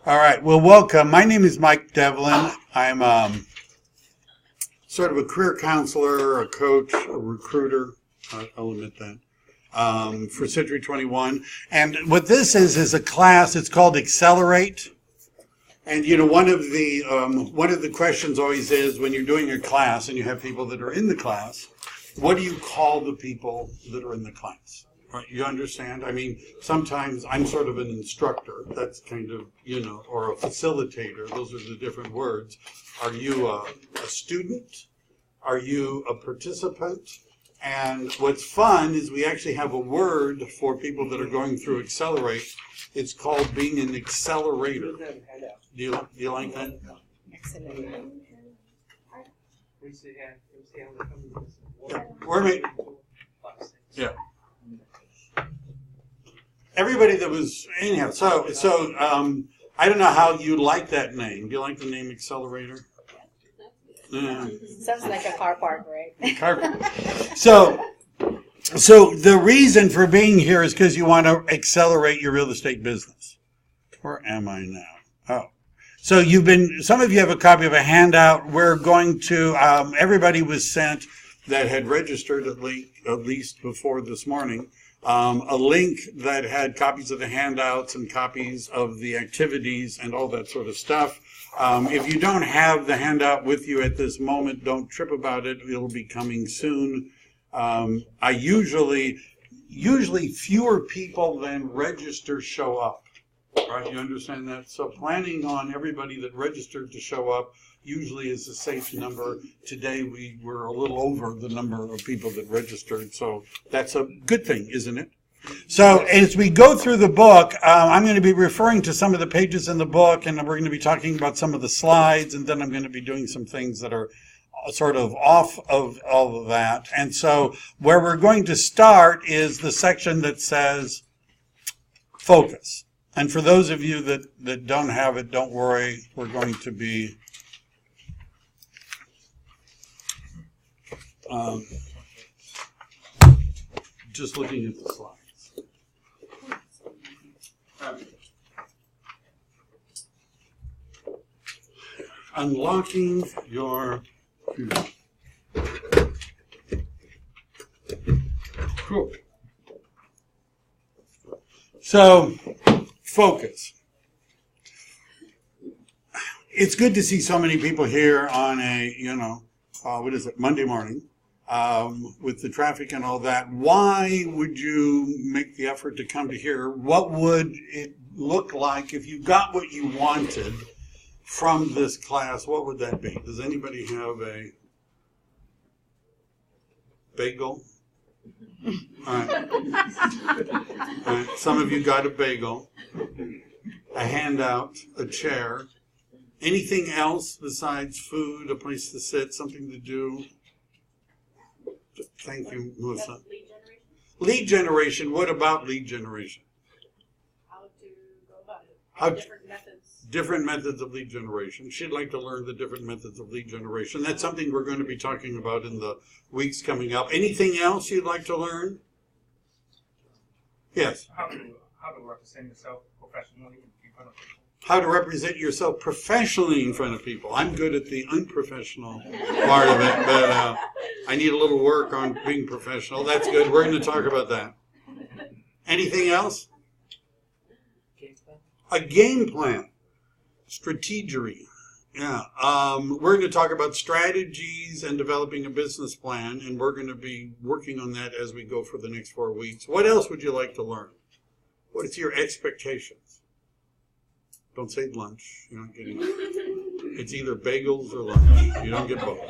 All right. Well, welcome. My name is Mike Devlin. I'm sort of a career counselor, a coach, a recruiter. I'll admit that. For Century 21. And what this is a class. It's called Xcellerate. And one of the questions always is when you're doing a class and you have people that are in the class, what do you call the people that are in the class? Right, you understand? I mean, sometimes I'm sort of an instructor. That's kind of, or a facilitator. Those are the different words. Are you a student? Are you a participant? And what's fun is we actually have a word for people that are going through Xcellerate. It's called being an accelerator. Do you like that? Accelerator. Yeah. Everybody that was anyhow. So I don't know how you like that name. Do you like the name Xcelerator? Yeah. Sounds like a car park, right? Car park. So the reason for being here is because you want to accelerate your real estate business. Where am I now? Oh. So some of you have a copy of a handout. We're going to, everybody was sent that had registered at least before this morning, a link that had copies of the handouts and copies of the activities and all that sort of stuff. If you don't have the handout with you at this moment, don't trip about it. It'll be coming soon. I usually fewer people than register show up. Right, you understand that? So planning on everybody that registered to show up usually is a safe number. Today we were a little over the number of people that registered, so that's a good thing, isn't it? So as we go through the book, I'm going to be referring to some of the pages in the book, and we're going to be talking about some of the slides, and then I'm going to be doing some things that are sort of off of all of that. And so where we're going to start is the section that says focus. And for those of you that don't have it, don't worry. We're going to be just looking at the slides. Unlocking your future. Cool. So, focus. It's good to see so many people here on a, Monday morning, with the traffic and all that. Why would you make the effort to come to here? What would it look like if you got what you wanted from this class? What would that be? Does anybody have a bagel? All right. All right. Some of you got a bagel, a handout, a chair. Anything else besides food, a place to sit, something to do? Thank you, Melissa. Lead generation. Lead generation. What about lead generation? How to go about it. Different methods. Different methods of lead generation. She'd like to learn the different methods of lead generation. That's something we're going to be talking about in the weeks coming up. Anything else you'd like to learn? Yes. How to represent yourself professionally in front of people. How to represent yourself professionally in front of people. I'm good at the unprofessional part of it, but I need a little work on being professional. That's good. We're going to talk about that. Anything else? A game plan. Strategery. Yeah. We're going to talk about strategies and developing a business plan, and we're going to be working on that as we go for the next 4 weeks. What else would you like to learn? What is your expectations? Don't say lunch. You're not getting it. It's either bagels or lunch. You don't get both.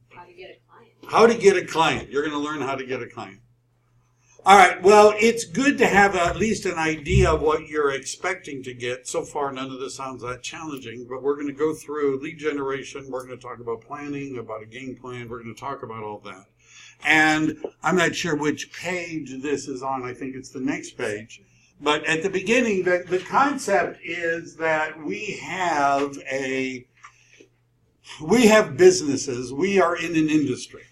How to get a client. How to get a client. You're going to learn how to get a client. All right. Well, it's good to have at least an idea of what you're expecting to get. So far, none of this sounds that challenging, but we're going to go through lead generation. We're going to talk about planning, about a game plan. We're going to talk about all that. And I'm not sure which page this is on. I think it's the next page. But at the beginning, the concept is that we have businesses. We are in an industry.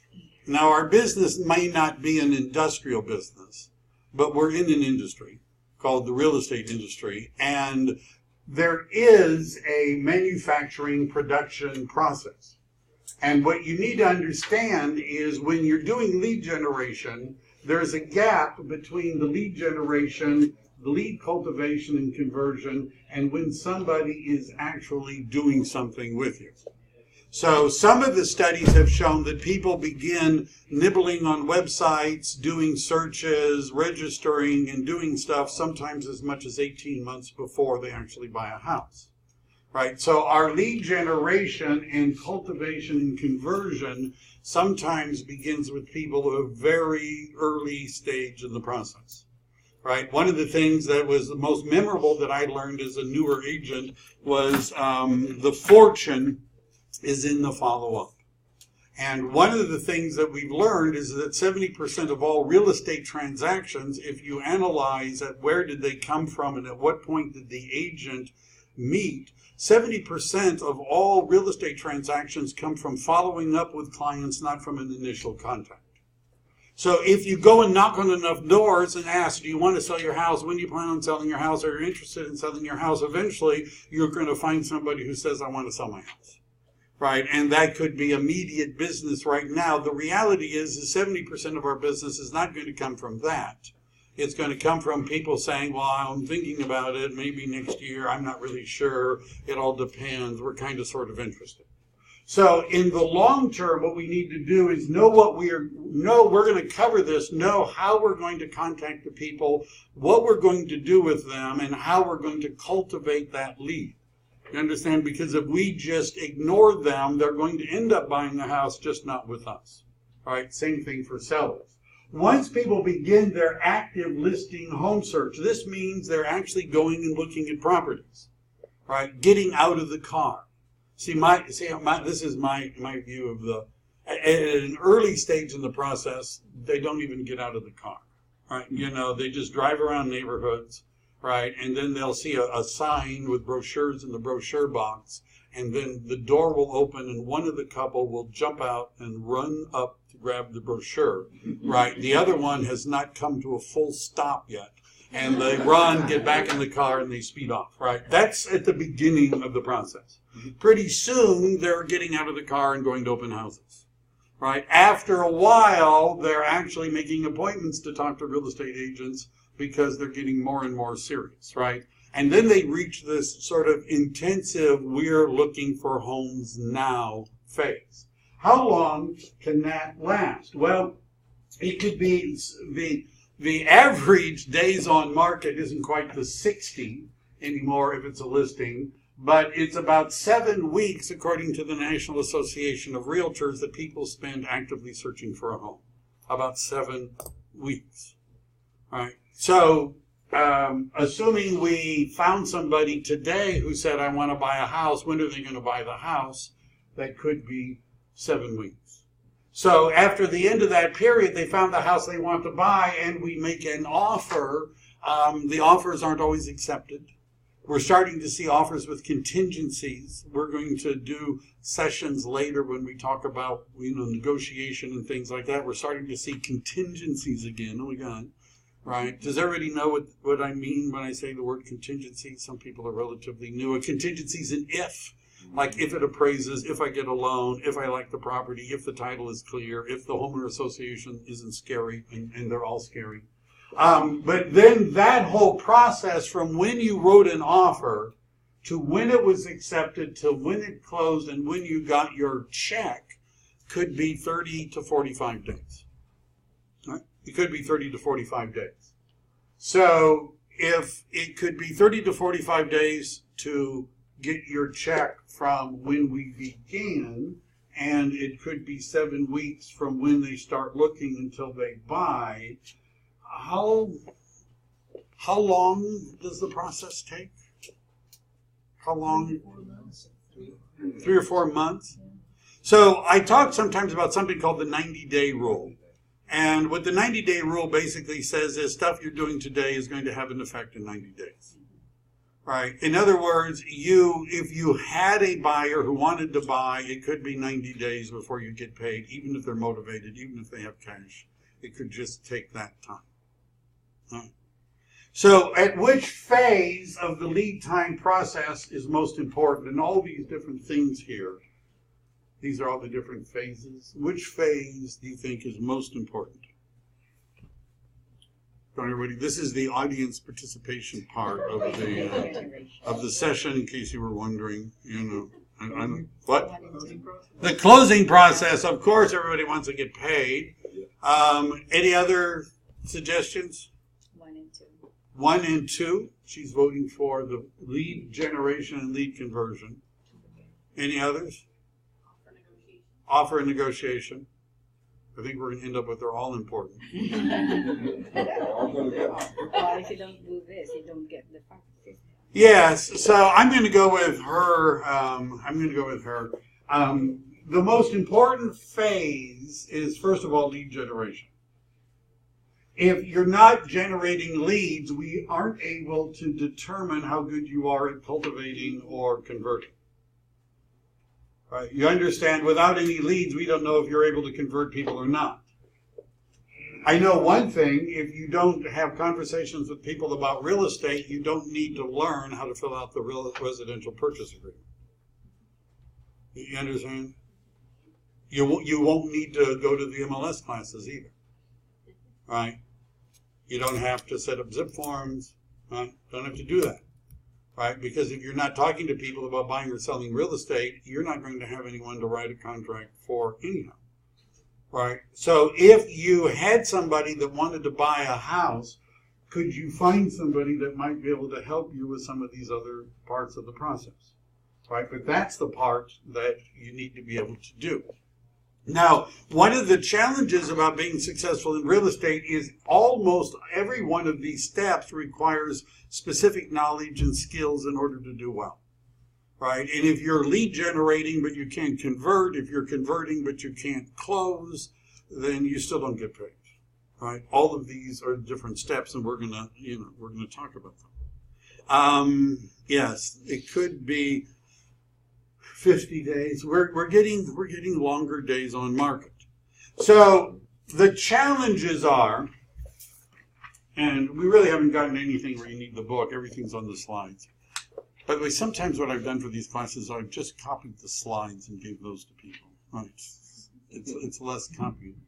Now, our business may not be an industrial business, but we're in an industry called the real estate industry. And there is a manufacturing production process. And what you need to understand is when you're doing lead generation, there's a gap between the lead generation, the lead cultivation and conversion, and when somebody is actually doing something with you. So some of the studies have shown that people begin nibbling on websites, doing searches, registering, and doing stuff sometimes as much as 18 months before they actually buy a house. Right? So our lead generation and cultivation and conversion sometimes begins with people at a very early stage in the process. Right? One of the things that was the most memorable that I learned as a newer agent was the fortune is in the follow-up. And one of the things that we've learned is that 70% of all real estate transactions, if you analyze at where did they come from and at what point did the agent meet, 70% of all real estate transactions come from following up with clients, not from an initial contact. So if you go and knock on enough doors and ask, do you want to sell your house? When do you plan on selling your house? Are you interested in selling your house? Eventually, you're going to find somebody who says, I want to sell my house. Right? And that could be immediate business right now. The reality is 70% of our business is not going to come from that. It's going to come from people saying, well, I'm thinking about it, maybe next year, I'm not really sure, it all depends, we're kind of sort of interested. So in the long term, what we need to do is know we're going to cover this, know how we're going to contact the people, what we're going to do with them, and how we're going to cultivate that lead. You understand? Because if we just ignore them, they're going to end up buying the house, just not with us. All right, same thing for sellers. Once people begin their active listing home search, this means they're actually going and looking at properties, right? Getting out of the car. This is my view of at an early stage in the process, they don't even get out of the car, right? You know, they just drive around neighborhoods, right? And then they'll see a sign with brochures in the brochure box, and then the door will open and one of the couple will jump out and run up to grab the brochure, right? The other one has not come to a full stop yet. And they run, get back in the car, and they speed off, right? That's at the beginning of the process. Pretty soon, they're getting out of the car and going to open houses, right? After a while, they're actually making appointments to talk to real estate agents because they're getting more and more serious, right? And then they reach this sort of intensive, we're looking for homes now phase. How long can that last? Well, it could be the average days on market isn't quite the 60 anymore if it's a listing, but it's about 7 weeks, according to the National Association of Realtors, that people spend actively searching for a home. About 7 weeks. All right. So, assuming we found somebody today who said, I want to buy a house, when are they going to buy the house? That could be 7 weeks. So after the end of that period, they found the house they want to buy, and we make an offer. The offers aren't always accepted. We're starting to see offers with contingencies. We're going to do sessions later when we talk about, negotiation and things like that. We're starting to see contingencies again. Oh my God. Right? Does everybody know what I mean when I say the word contingency? Some people are relatively new. A contingency is an if. Like if it appraises, if I get a loan, if I like the property, if the title is clear, if the homeowner association isn't scary, and they're all scary. But then that whole process from when you wrote an offer to when it was accepted to when it closed and when you got your check could be 30 to 45 days. Right? It could be 30 to 45 days. So if it could be 30 to 45 days to get your check from when we began, and it could be 7 weeks from when they start looking until they buy, how long does the process take? How long? 3 or 4 months. So I talk sometimes about something called the 90-day rule. And what the 90-day rule basically says is stuff you're doing today is going to have an effect in 90 days. Right. In other words, if you had a buyer who wanted to buy, it could be 90 days before you get paid, even if they're motivated, even if they have cash. It could just take that time. Right. So at which phase of the lead time process is most important? And all these different things here, these are all the different phases. Which phase do you think is most important? Don't everybody, this is the audience participation part of the session, in case you were wondering, what? The closing process, of course, everybody wants to get paid. Any other suggestions? 1 and 2. 1 and 2. She's voting for the lead generation and lead conversion. Any others? Offer and negotiation. I think we're going to end up with they're all important. Well, if you don't do this, you don't get the facts. Yes, so I'm going to go with her. The most important phase is, first of all, lead generation. If you're not generating leads, we aren't able to determine how good you are at cultivating or converting. Right? You understand, without any leads, we don't know if you're able to convert people or not. I know one thing, if you don't have conversations with people about real estate, you don't need to learn how to fill out the residential purchase agreement. You understand? You won't need to go to the MLS classes either. Right? You don't have to set up zip forms. Right? Don't have to do that. Right? Because if you're not talking to people about buying or selling real estate, you're not going to have anyone to write a contract for anyhow. Right? So if you had somebody that wanted to buy a house, could you find somebody that might be able to help you with some of these other parts of the process? Right? But that's the part that you need to be able to do. Now, one of the challenges about being successful in real estate is almost every one of these steps requires specific knowledge and skills in order to do well. Right? And if you're lead generating but you can't convert, if you're converting but you can't close, then you still don't get paid. Right? All of these are different steps, and we're gonna talk about them. Yes, it could be 50 days. We're getting longer days on market. So the challenges are, and we really haven't gotten anything where you need the book. Everything's on the slides. By the way, sometimes what I've done for these classes, I've just copied the slides and gave those to people. Right? It's less copying.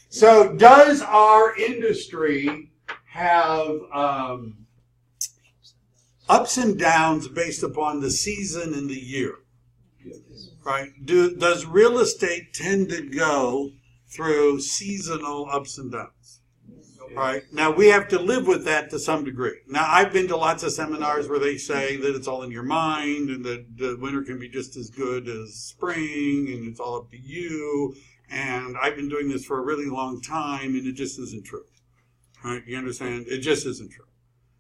So does our industry have ups and downs based upon the season and the year? Right? Does real estate tend to go through seasonal ups and downs? Right? Now, we have to live with that to some degree. Now, I've been to lots of seminars where they say that it's all in your mind and that the winter can be just as good as spring and it's all up to you. And I've been doing this for a really long time, and it just isn't true. Right? You understand? It just isn't true.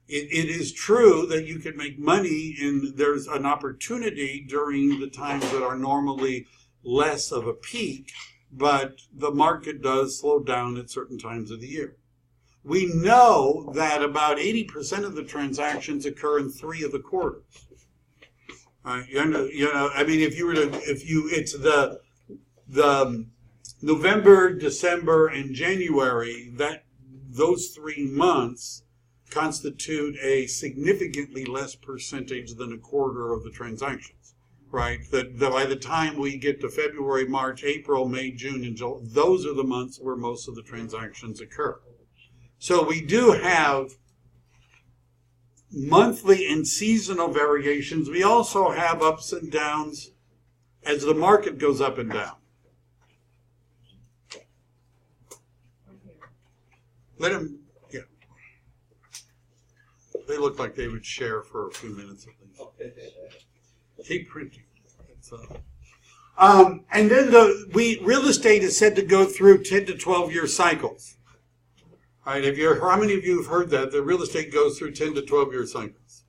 It is true that you can make money, and there's an opportunity during the times that are normally less of a peak, but the market does slow down at certain times of the year. We know that about 80% of the transactions occur in 3 of the quarters. It's the November, December, and January, those 3 months constitute a significantly less percentage than a quarter of the transactions, right? That by the time we get to February, March, April, May, June, and July, those are the months where most of the transactions occur. So we do have monthly and seasonal variations. We also have ups and downs as the market goes up and down. They look like they would share for a few minutes at least. Keep printing. And then real estate is said to go through 10 to 12 year cycles. All right, how many of you have heard that real estate goes through 10 to 12 year cycles?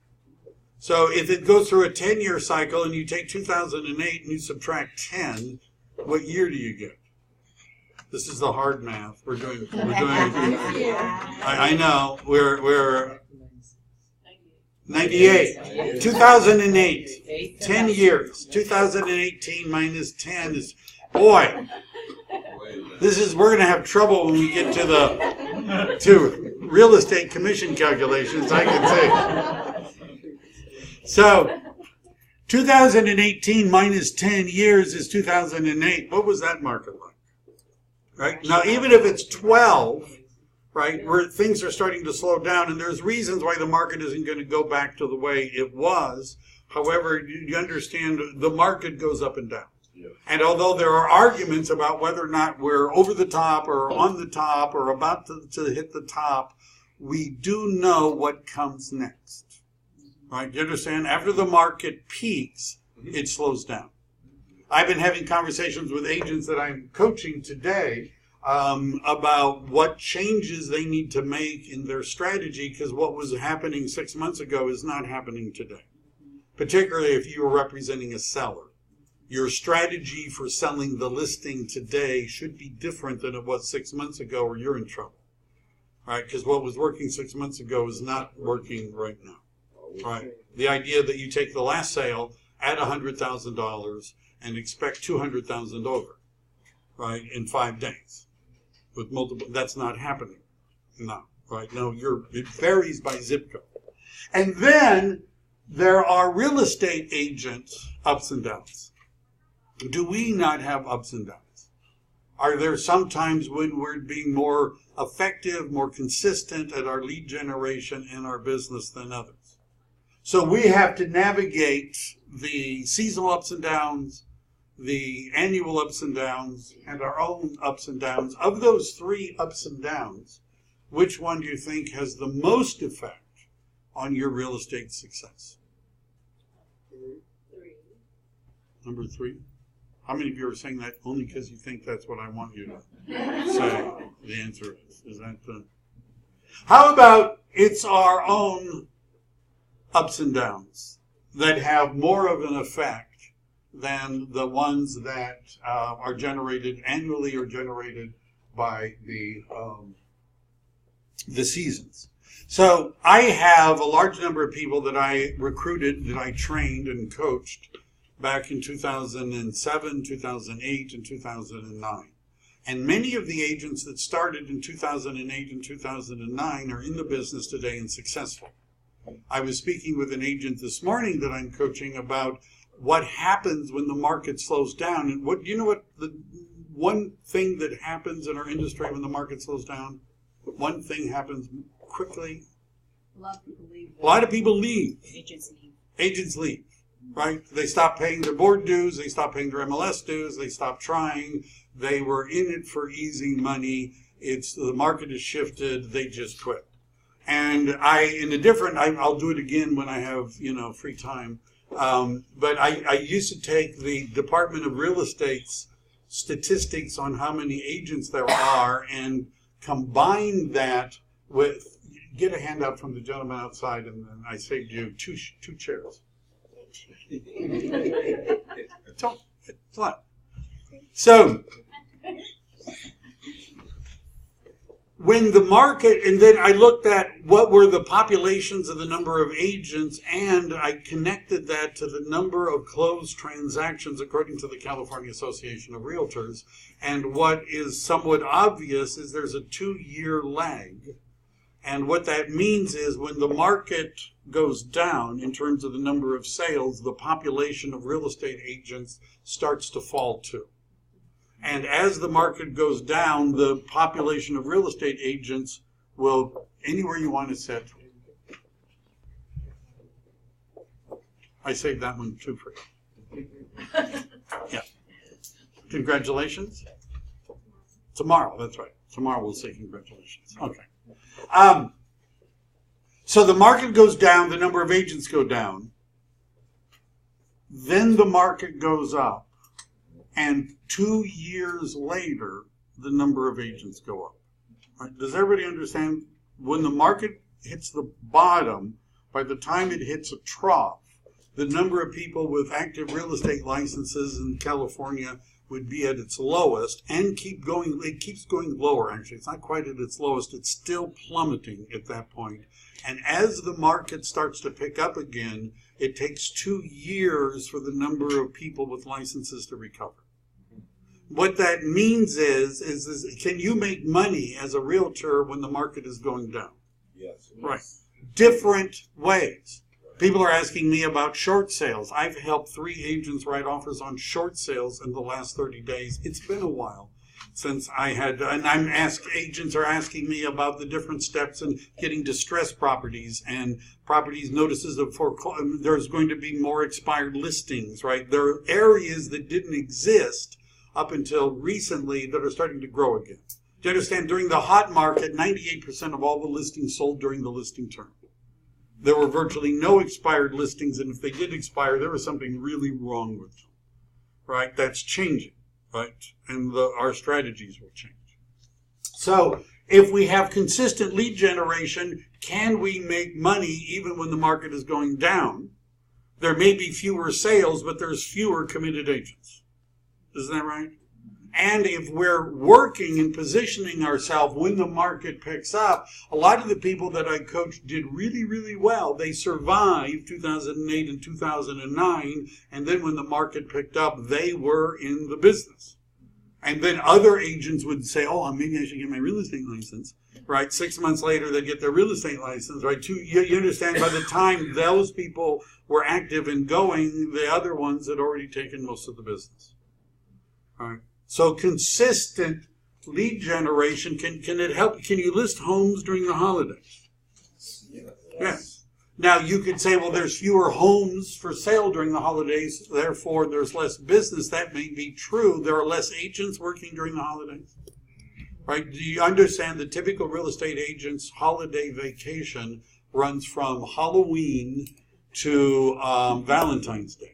So if it goes through a 10-year cycle and you take 2008 and you subtract 10, what year do you get? This is the hard math. We're doing. I know. We're 98. 2008. 10 years. 2018 minus 10 is, boy. We're going to have trouble when we get to real estate commission calculations, I can see. So 2018 minus 10 years is 2008. What was that market like? Right? Now, even if it's 12, right, where things are starting to slow down, and there's reasons why the market isn't going to go back to the way it was. However, you understand the market goes up and down. And although there are arguments about whether or not we're over the top or on the top or about to hit the top, we do know what comes next. Right? You understand? After the market peaks, it slows down. I've been having conversations with agents that I'm coaching today about what changes they need to make in their strategy, because what was happening 6 months ago is not happening today, particularly if you were representing a seller. Your strategy for selling the listing today should be different than it was 6 months ago, or you're in trouble, right? Because what was working 6 months ago is not working right now, right? The idea that you take the last sale at $100,000 and expect $200,000 over, right, in 5 days with multiple, that's not happening. No, right? No, it varies by zip code. And then there are real estate agents' ups and downs. Do we not have ups and downs? Are there some times when we're being more effective, more consistent at our lead generation in our business than others? So we have to navigate the seasonal ups and downs, the annual ups and downs, and our own ups and downs. Of those 3 ups and downs, which one do you think has the most effect on your real estate success? 3. Number 3? How many of you are saying that only because you think that's what I want you to say? The answer is that the... How about it's our own ups and downs that have more of an effect than the ones that are generated annually or generated by the seasons? So I have a large number of people that I recruited, that I trained and coached back in 2007, 2008, and 2009. And many of the agents that started in 2008 and 2009 are in the business today and successful. I was speaking with an agent this morning that I'm coaching about what happens when the market slows down. And what the one thing that happens in our industry when the market slows down? One thing happens quickly. A lot of people leave. A lot of people leave. Agents leave. Agents leave. Right? They stop paying their board dues, they stop paying their MLS dues, they stop trying, they were in it for easy money, the market has shifted, they just quit. And I'll do it again when I have, free time, but I used to take the Department of Real Estate's statistics on how many agents there are and combine that with, get a handout from the gentleman outside, and then I saved you two chairs. It's a lot. So, when the market, and then I looked at what were the populations of the number of agents, and I connected that to the number of closed transactions according to the California Association of Realtors. And what is somewhat obvious is there's a 2-year lag. And what that means is when the market goes down in terms of the number of sales, the population of real estate agents starts to fall too. And as the market goes down, the population of real estate agents will, anywhere you want to sit. I saved that one too for you. Yeah. Congratulations. Tomorrow, that's right. Tomorrow we'll say congratulations. Okay. So the market goes down, the number of agents go down, then the market goes up, and 2 years later, the number of agents go up. Right? Does everybody understand? When the market hits the bottom, by the time it hits a trough, the number of people with active real estate licenses in California would be at its lowest and keep going. It keeps going lower, actually. It's not quite at its lowest. It's still plummeting at that point. And as the market starts to pick up again, it takes 2 years for the number of people with licenses to recover. What that means is can you make money as a realtor when the market is going down? Yes. Right. Different ways. People are asking me about short sales. I've helped 3 agents write offers on short sales in the last 30 days. It's been a while since I had, and agents are asking me about the different steps in getting distressed properties and properties notices of foreclosure. There's going to be more expired listings, right? There are areas that didn't exist up until recently that are starting to grow again. Do you understand? During the hot market, 98% of all the listings sold during the listing term. There were virtually no expired listings, and if they did expire, there was something really wrong with them, right? That's changing, right? And our strategies will change. So if we have consistent lead generation, can we make money even when the market is going down? There may be fewer sales, but there's fewer committed agents. Isn't that right? And if we're working and positioning ourselves when the market picks up, a lot of the people that I coached did really, really well. They survived 2008 and 2009, and then when the market picked up, they were in the business. And then other agents would say, oh, maybe I should get my real estate license, right? 6 months later, they get their real estate license, right? You understand, by the time those people were active and going, the other ones had already taken most of the business, all right? So consistent lead generation, can it help? Can you list homes during the holidays? Yes. Now you could say, well, there's fewer homes for sale during the holidays, therefore there's less business. That may be true. There are less agents working during the holidays, right? Do you understand the typical real estate agent's holiday vacation runs from Halloween to Valentine's Day?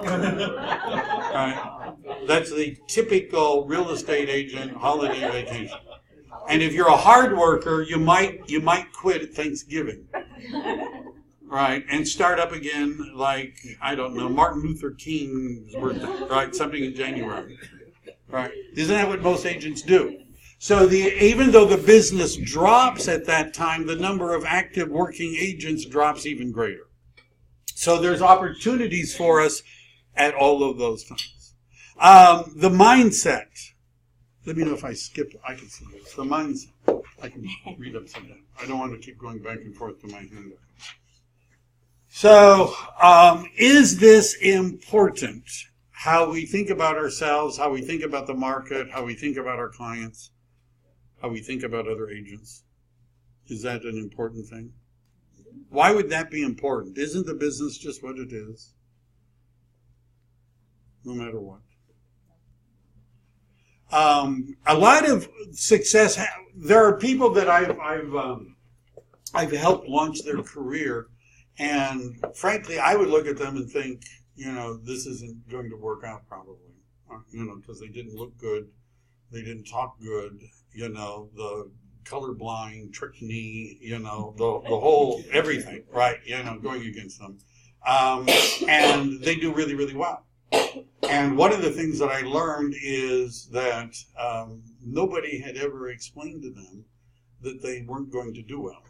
Right? That's the typical real estate agent holiday vacation. And if you're a hard worker, you might quit at Thanksgiving, right? And start up again like, I don't know, Martin Luther King's birthday, right? Something in January, right? Isn't that what most agents do? So even though the business drops at that time, the number of active working agents drops even greater. So there's opportunities for us at all of those times. The mindset. Let me know if I skip. I can see this. The mindset. I can read upside down. I don't want to keep going back and forth to my handout. So is this important? How we think about ourselves, how we think about the market, how we think about our clients, how we think about other agents. Is that an important thing? Why would that be important? Isn't the business just what it is? No matter what. A lot of success. There are people that I've helped launch their career, and frankly, I would look at them and think, this isn't going to work out probably, because they didn't look good, they didn't talk good, the colorblind, trick knee, the whole everything, right? Going against them, and they do really, really well. And one of the things that I learned is that nobody had ever explained to them that they weren't going to do well.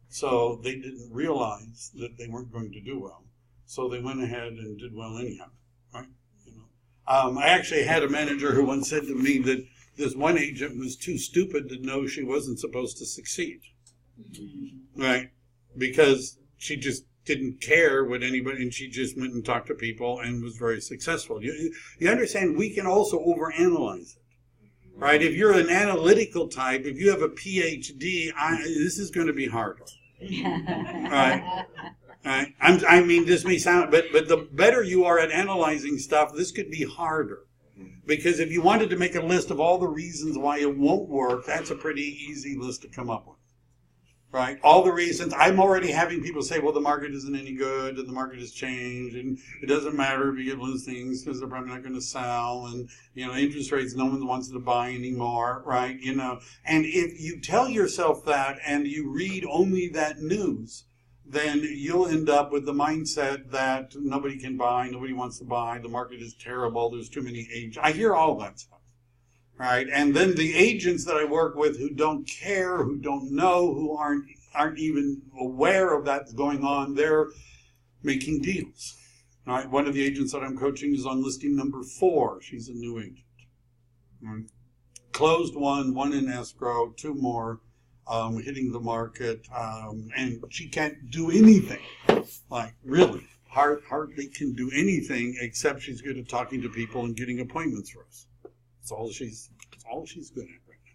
So they didn't realize that they weren't going to do well. So they went ahead and did well anyhow, right? I actually had a manager who once said to me that this one agent was too stupid to know she wasn't supposed to succeed, right? Because she just didn't care what anybody, and she just went and talked to people and was very successful. You understand, we can also overanalyze it, right? If you're an analytical type, if you have a PhD, this is going to be harder, right? Right? I mean, this may sound, but the better you are at analyzing stuff, this could be harder. Because if you wanted to make a list of all the reasons why it won't work, that's a pretty easy list to come up with. Right? All the reasons. I'm already having people say, well, the market isn't any good, and the market has changed, and it doesn't matter if you get listings because they're probably not going to sell, and, interest rates, no one wants to buy anymore, right? And if you tell yourself that and you read only that news, then you'll end up with the mindset that nobody can buy, nobody wants to buy, the market is terrible, there's too many agents. I hear all that stuff. Right, and then the agents that I work with who don't care, who don't know, who aren't even aware of that's going on, they're making deals. Right, one of the agents that I'm coaching is on listing number 4. She's a new agent. Closed one in escrow, 2 more hitting the market, and she can't do anything. Like, really, hardly can do anything except she's good at talking to people and getting appointments for us. That's all she's good at right now.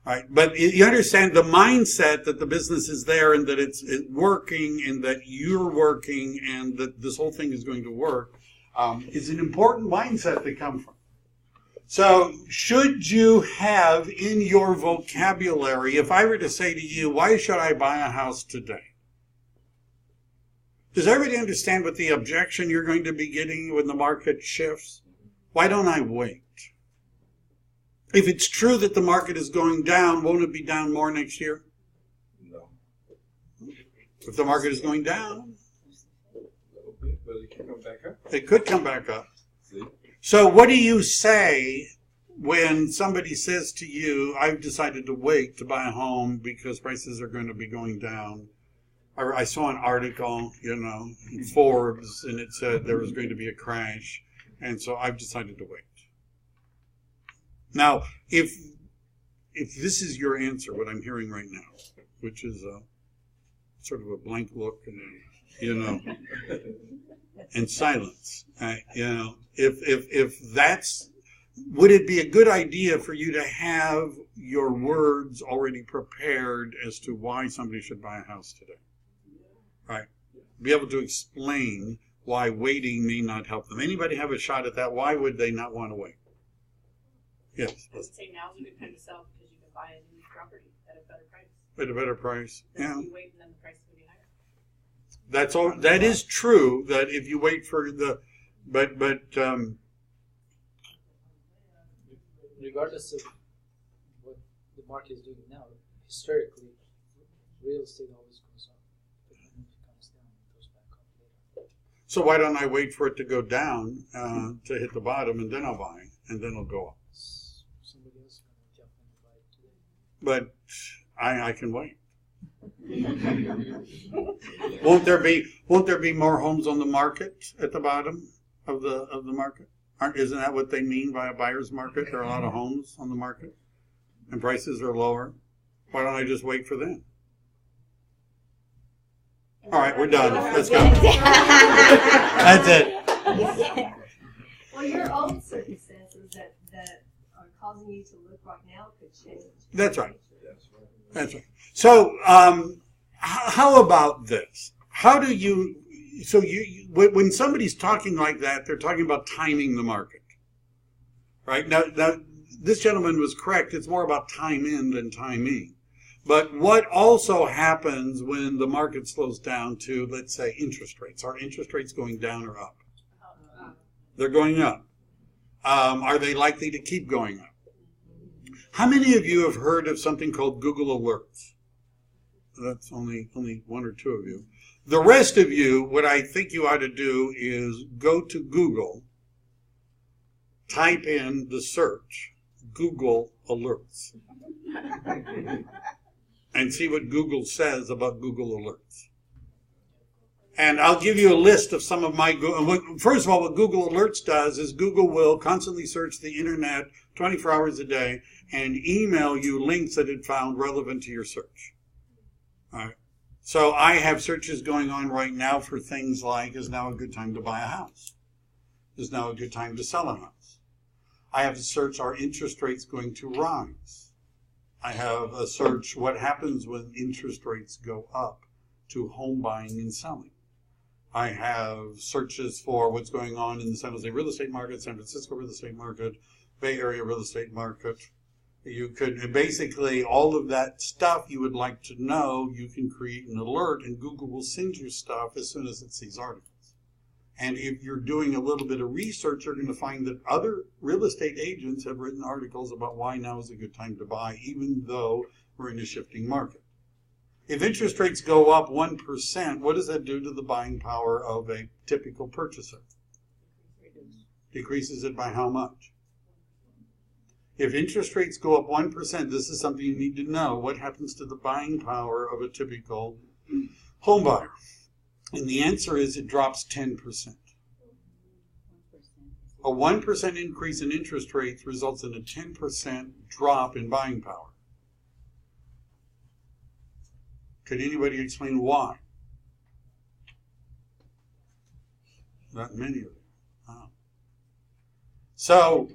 All right, but you understand the mindset that the business is there and that it's working and that you're working and that this whole thing is going to work is an important mindset to come from. So, should you have in your vocabulary, if I were to say to you, why should I buy a house today? Does everybody understand what the objection you're going to be getting when the market shifts? Why don't I wait? If it's true that the market is going down, won't it be down more next year? No. If the market is going down, A little bit, but it can come back up. it could come back up. See? So what do you say when somebody says to you, I've decided to wait to buy a home because prices are going to be going down? Or I saw an article, in Forbes, and it said there was going to be a crash, and so I've decided to wait. Now, if this is your answer, what I'm hearing right now, which is sort of a blank look and and silence, if that's, would it be a good idea for you to have your words already prepared as to why somebody should buy a house today? Right? Be able to explain why waiting may not help them. Anybody have a shot at that? Why would they not want to wait? Yes. I would say now's a good time to sell because you can buy a new property at a better price. At a better price. Then Yeah. if you wait, then the price will be higher. That's all. That is true. That if you wait for the, but regardless of what the market is doing now, historically, real estate always goes up. But then it comes down and goes back up later. so why don't I wait for it to go down to hit the bottom and then I'll buy and then it'll go up? Somebody else is going to jump in and buy it today. But I can wait. Won't there be more homes on the market at the bottom of the market? Isn't that what they mean by a buyer's market? There are a lot of homes on the market and prices are lower. Why don't I just wait for them? All right, we're done. Let's go. That's it. Well, your own circumstances that are causing you to look right now could change. That's right. That's right. That's right. So, how about this? How do you? So when somebody's talking like that, they're talking about timing the market, right? Now, this gentleman was correct. It's more about time in than timing. But what also happens when the market slows down to, let's say, interest rates? Are interest rates going down or up? They're going up. Are they likely to keep going up? How many of you have heard of something called Google Alerts? That's only 1 or 2 of you. The rest of you, what I think you ought to do is go to Google, type in the search, Google Alerts, and see what Google says about Google Alerts. And I'll give you a list of some of my Google. First of all, what Google Alerts does is Google will constantly search the internet 24 hours a day and email you links that it found relevant to your search. All right. So I have searches going on right now for things like, is now a good time to buy a house? Is now a good time to sell a house? I have a search, are interest rates going to rise? I have a search, what happens when interest rates go up to home buying and selling? I have searches for what's going on in the San Jose real estate market, San Francisco real estate market, Bay Area real estate market. You could basically, all of that stuff you would like to know, you can create an alert and Google will send you stuff as soon as it sees articles. And if you're doing a little bit of research, you're going to find that other real estate agents have written articles about why now is a good time to buy, even though we're in a shifting market. If interest rates go up 1%, what does that do to the buying power of a typical purchaser? Decreases it by how much? If interest rates go up 1%, this is something you need to know. What happens to the buying power of a typical home buyer? And the answer is it drops 10%. A 1% increase in interest rates results in a 10% drop in buying power. Could anybody explain why? Not many of you. Wow. So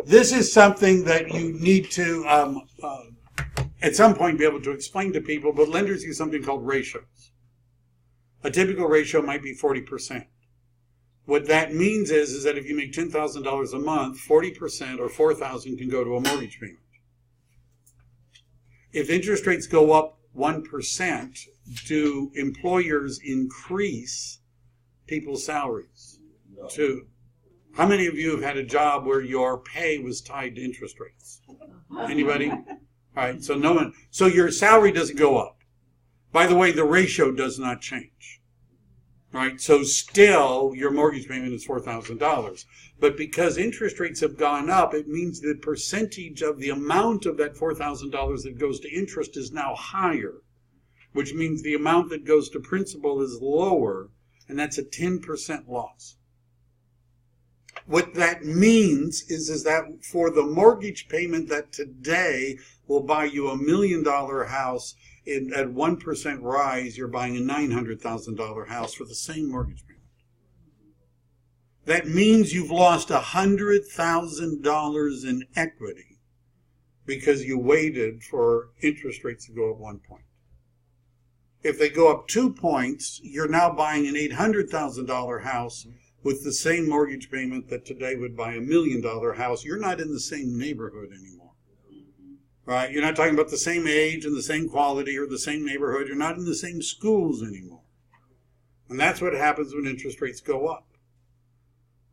this is something that you need to, at some point, be able to explain to people, but lenders use something called ratios. A typical ratio might be 40%. What that means is that if you make $10,000 a month, 40% or $4,000 can go to a mortgage payment. If interest rates go up 1%, do employers increase people's salaries? No. How many of you have had a job where your pay was tied to interest rates? Anybody? All right, so no one. So your salary doesn't go up. By the way, the ratio does not change. Right? So still, your mortgage payment is $4,000. But because interest rates have gone up, it means the percentage of the amount of that $4,000 that goes to interest is now higher, which means the amount that goes to principal is lower, and that's a 10% loss. What that means is that for the mortgage payment that today will buy you $1 million house, at 1% rise, you're buying a $900,000 house for the same mortgage payment. That means you've lost $100,000 in equity because you waited for interest rates to go up 1 point. If they go up 2 points, you're now buying an $800,000 house with the same mortgage payment that today would buy $1 million house. You're not in the same neighborhood anymore. Right? You're not talking about the same age and the same quality or the same neighborhood. You're not in the same schools anymore. And that's what happens when interest rates go up.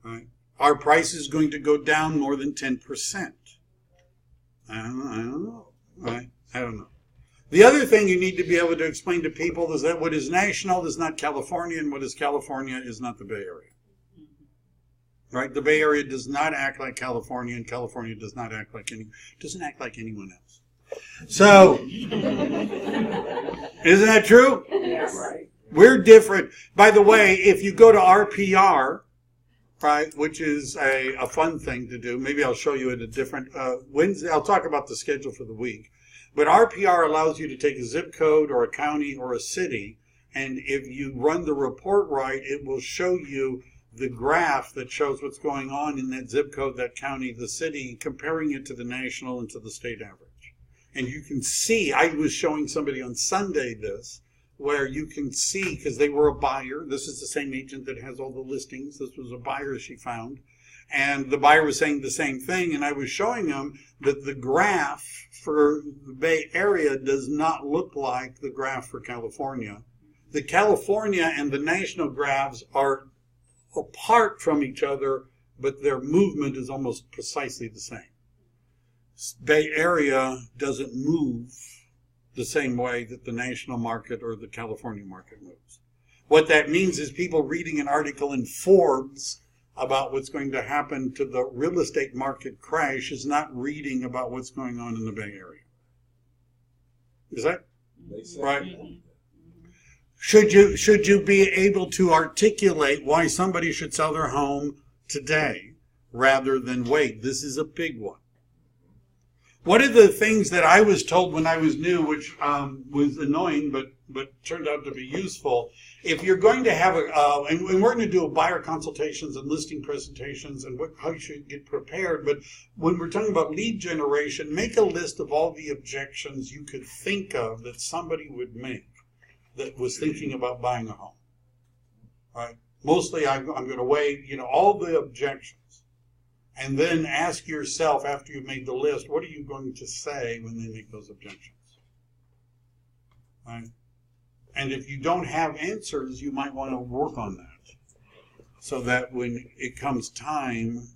Right? Our price is going to go down more than 10%. I don't know. Right? I don't know. The other thing you need to be able to explain to people is that what is national is not California, and what is California is not the Bay Area. Right? The Bay Area does not act like California, and California doesn't act like anyone else. So, isn't that true? Yes. Right. We're different. By the way, if you go to RPR, right, which is a fun thing to do, maybe I'll show you at a different Wednesday. I'll talk about the schedule for the week. But RPR allows you to take a zip code or a county or a city, and if you run the report right, it will show you the graph that shows what's going on in that zip code, that county, the city, comparing it to the national and to the state average. And you can see, I was showing somebody on Sunday this, where you can see, because they were a buyer, this is the same agent that has all the listings, this was a buyer she found, and the buyer was saying the same thing, and I was showing them that the graph for the Bay Area does not look like the graph for California. The California and the national graphs are apart from each other, but their movement is almost precisely the same. Bay Area doesn't move the same way that the national market or the California market moves. What that means is people reading an article in Forbes about what's going to happen to the real estate market crash is not reading about what's going on in the Bay Area. Is that right? Should you be able to articulate why somebody should sell their home today rather than wait? This is a big one. One of the things that I was told when I was new, which was annoying but turned out to be useful, if you're going to have and we're going to do buyer consultations and listing presentations and how you should get prepared, but when we're talking about lead generation, make a list of all the objections you could think of that somebody would make that was thinking about buying a home. Right? Mostly I'm going to weigh, all the objections. And then ask yourself, after you've made the list, what are you going to say when they make those objections? Right? And if you don't have answers, you might want to work on that. So that when it comes time,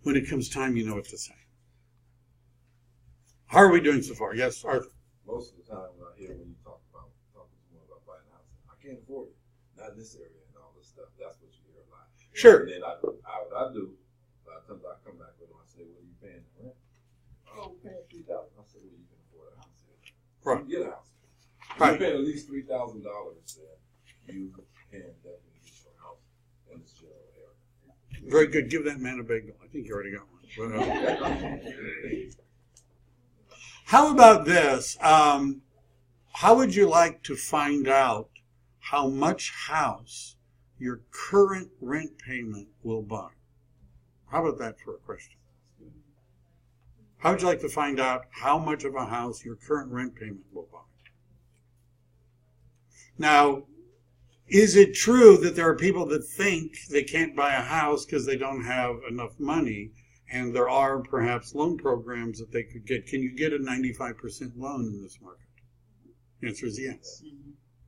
when it comes time, you know what to say. How are we doing so far? Yes, Arthur. Most of the time when I hear when you talking to someone about buying a house, I can't afford it. Not in this area and all this stuff. That's what you hear a lot. Sure. And then what I do, a lot of times I come back with them, I say, what are you paying the rent? Oh, we're paying $3,000. I say, well, you can afford a house here. Right. You get a house. Right. You're paying at least $3,000 there. You can definitely get your house in this general area. Very good. Give that man a bagel. I think you already got one. But, how about this? How would you like to find out how much house your current rent payment will buy? How about that for a question? How would you like to find out how much of a house your current rent payment will buy? Now, is it true that there are people that think they can't buy a house because they don't have enough money, and there are perhaps loan programs that they could get? Can you get a 95% loan in this market? The answer is yes.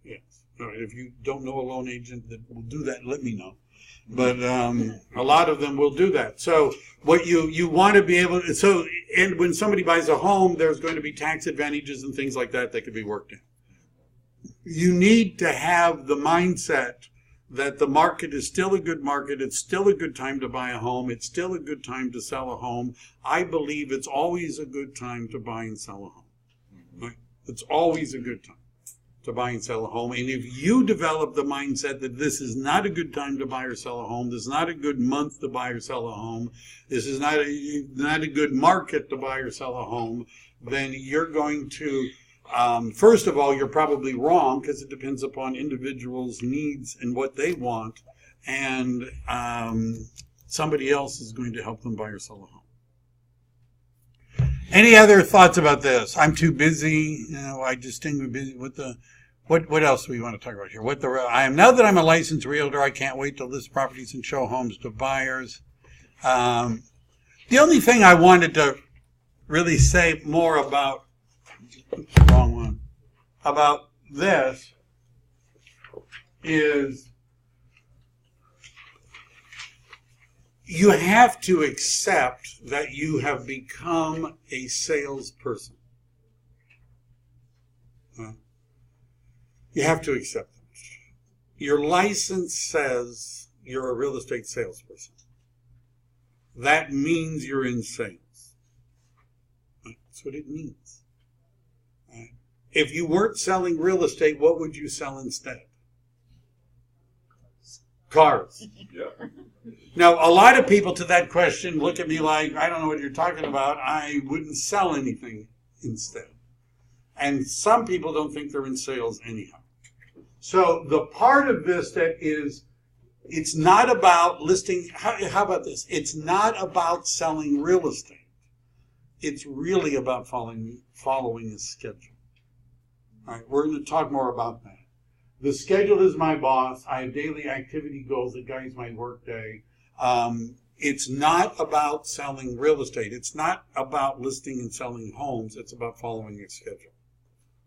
Yes. If you don't know a loan agent that will do that, let me know. But a lot of them will do that. So what you want to be able to, and when somebody buys a home, there's going to be tax advantages and things like that that could be worked in. You need to have the mindset that the market is still a good market. It's still a good time to buy a home. It's still a good time to sell a home. I believe it's always a good time to buy and sell a home. Right? It's always a good time to buy and sell a home. And if you develop the mindset that this is not a good time to buy or sell a home, this is not a good month to buy or sell a home, this is not a good market to buy or sell a home, then you're going to, first of all, you're probably wrong, because it depends upon individuals' needs and what they want, and somebody else is going to help them buy or sell a home. Any other thoughts about this? I'm too busy. I distinguish busy with the. What else do we want to talk about here? Now that I'm a licensed realtor, I can't wait to list properties and show homes to buyers. The only thing I wanted to really say more about, wrong one, about this is you have to accept that you have become a salesperson. You have to accept it. Your license says you're a real estate salesperson. That means you're in sales. That's what it means. If you weren't selling real estate, what would you sell instead? Cars. Yeah. Now, a lot of people to that question look at me like, I don't know what you're talking about. I wouldn't sell anything instead. And some people don't think they're in sales anyhow. So the part of this that is, it's not about listing, how about this? It's not about selling real estate. It's really about following a schedule. All right, we're going to talk more about that. The schedule is my boss. I have daily activity goals that guides my workday. It's not about selling real estate. It's not about listing and selling homes. It's about following a schedule.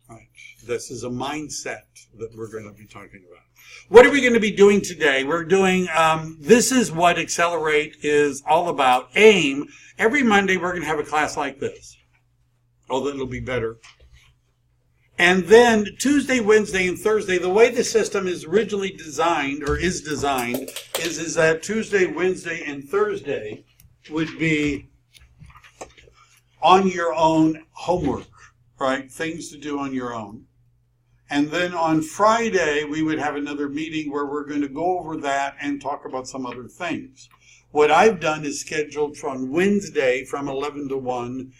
Right. This is a mindset that we're going to be talking about. What are we going to be doing today? We're doing, this is what Xcellerate is all about. AIM. Every Monday we're going to have a class like this. Although it'll be better. And then Tuesday, Wednesday, and Thursday, the way the system is originally designed, or is designed, is that Tuesday, Wednesday, and Thursday would be on your own homework, right? Things to do on your own. And then on Friday, we would have another meeting where we're going to go over that and talk about some other things. What I've done is scheduled from Wednesday from 11 to 1,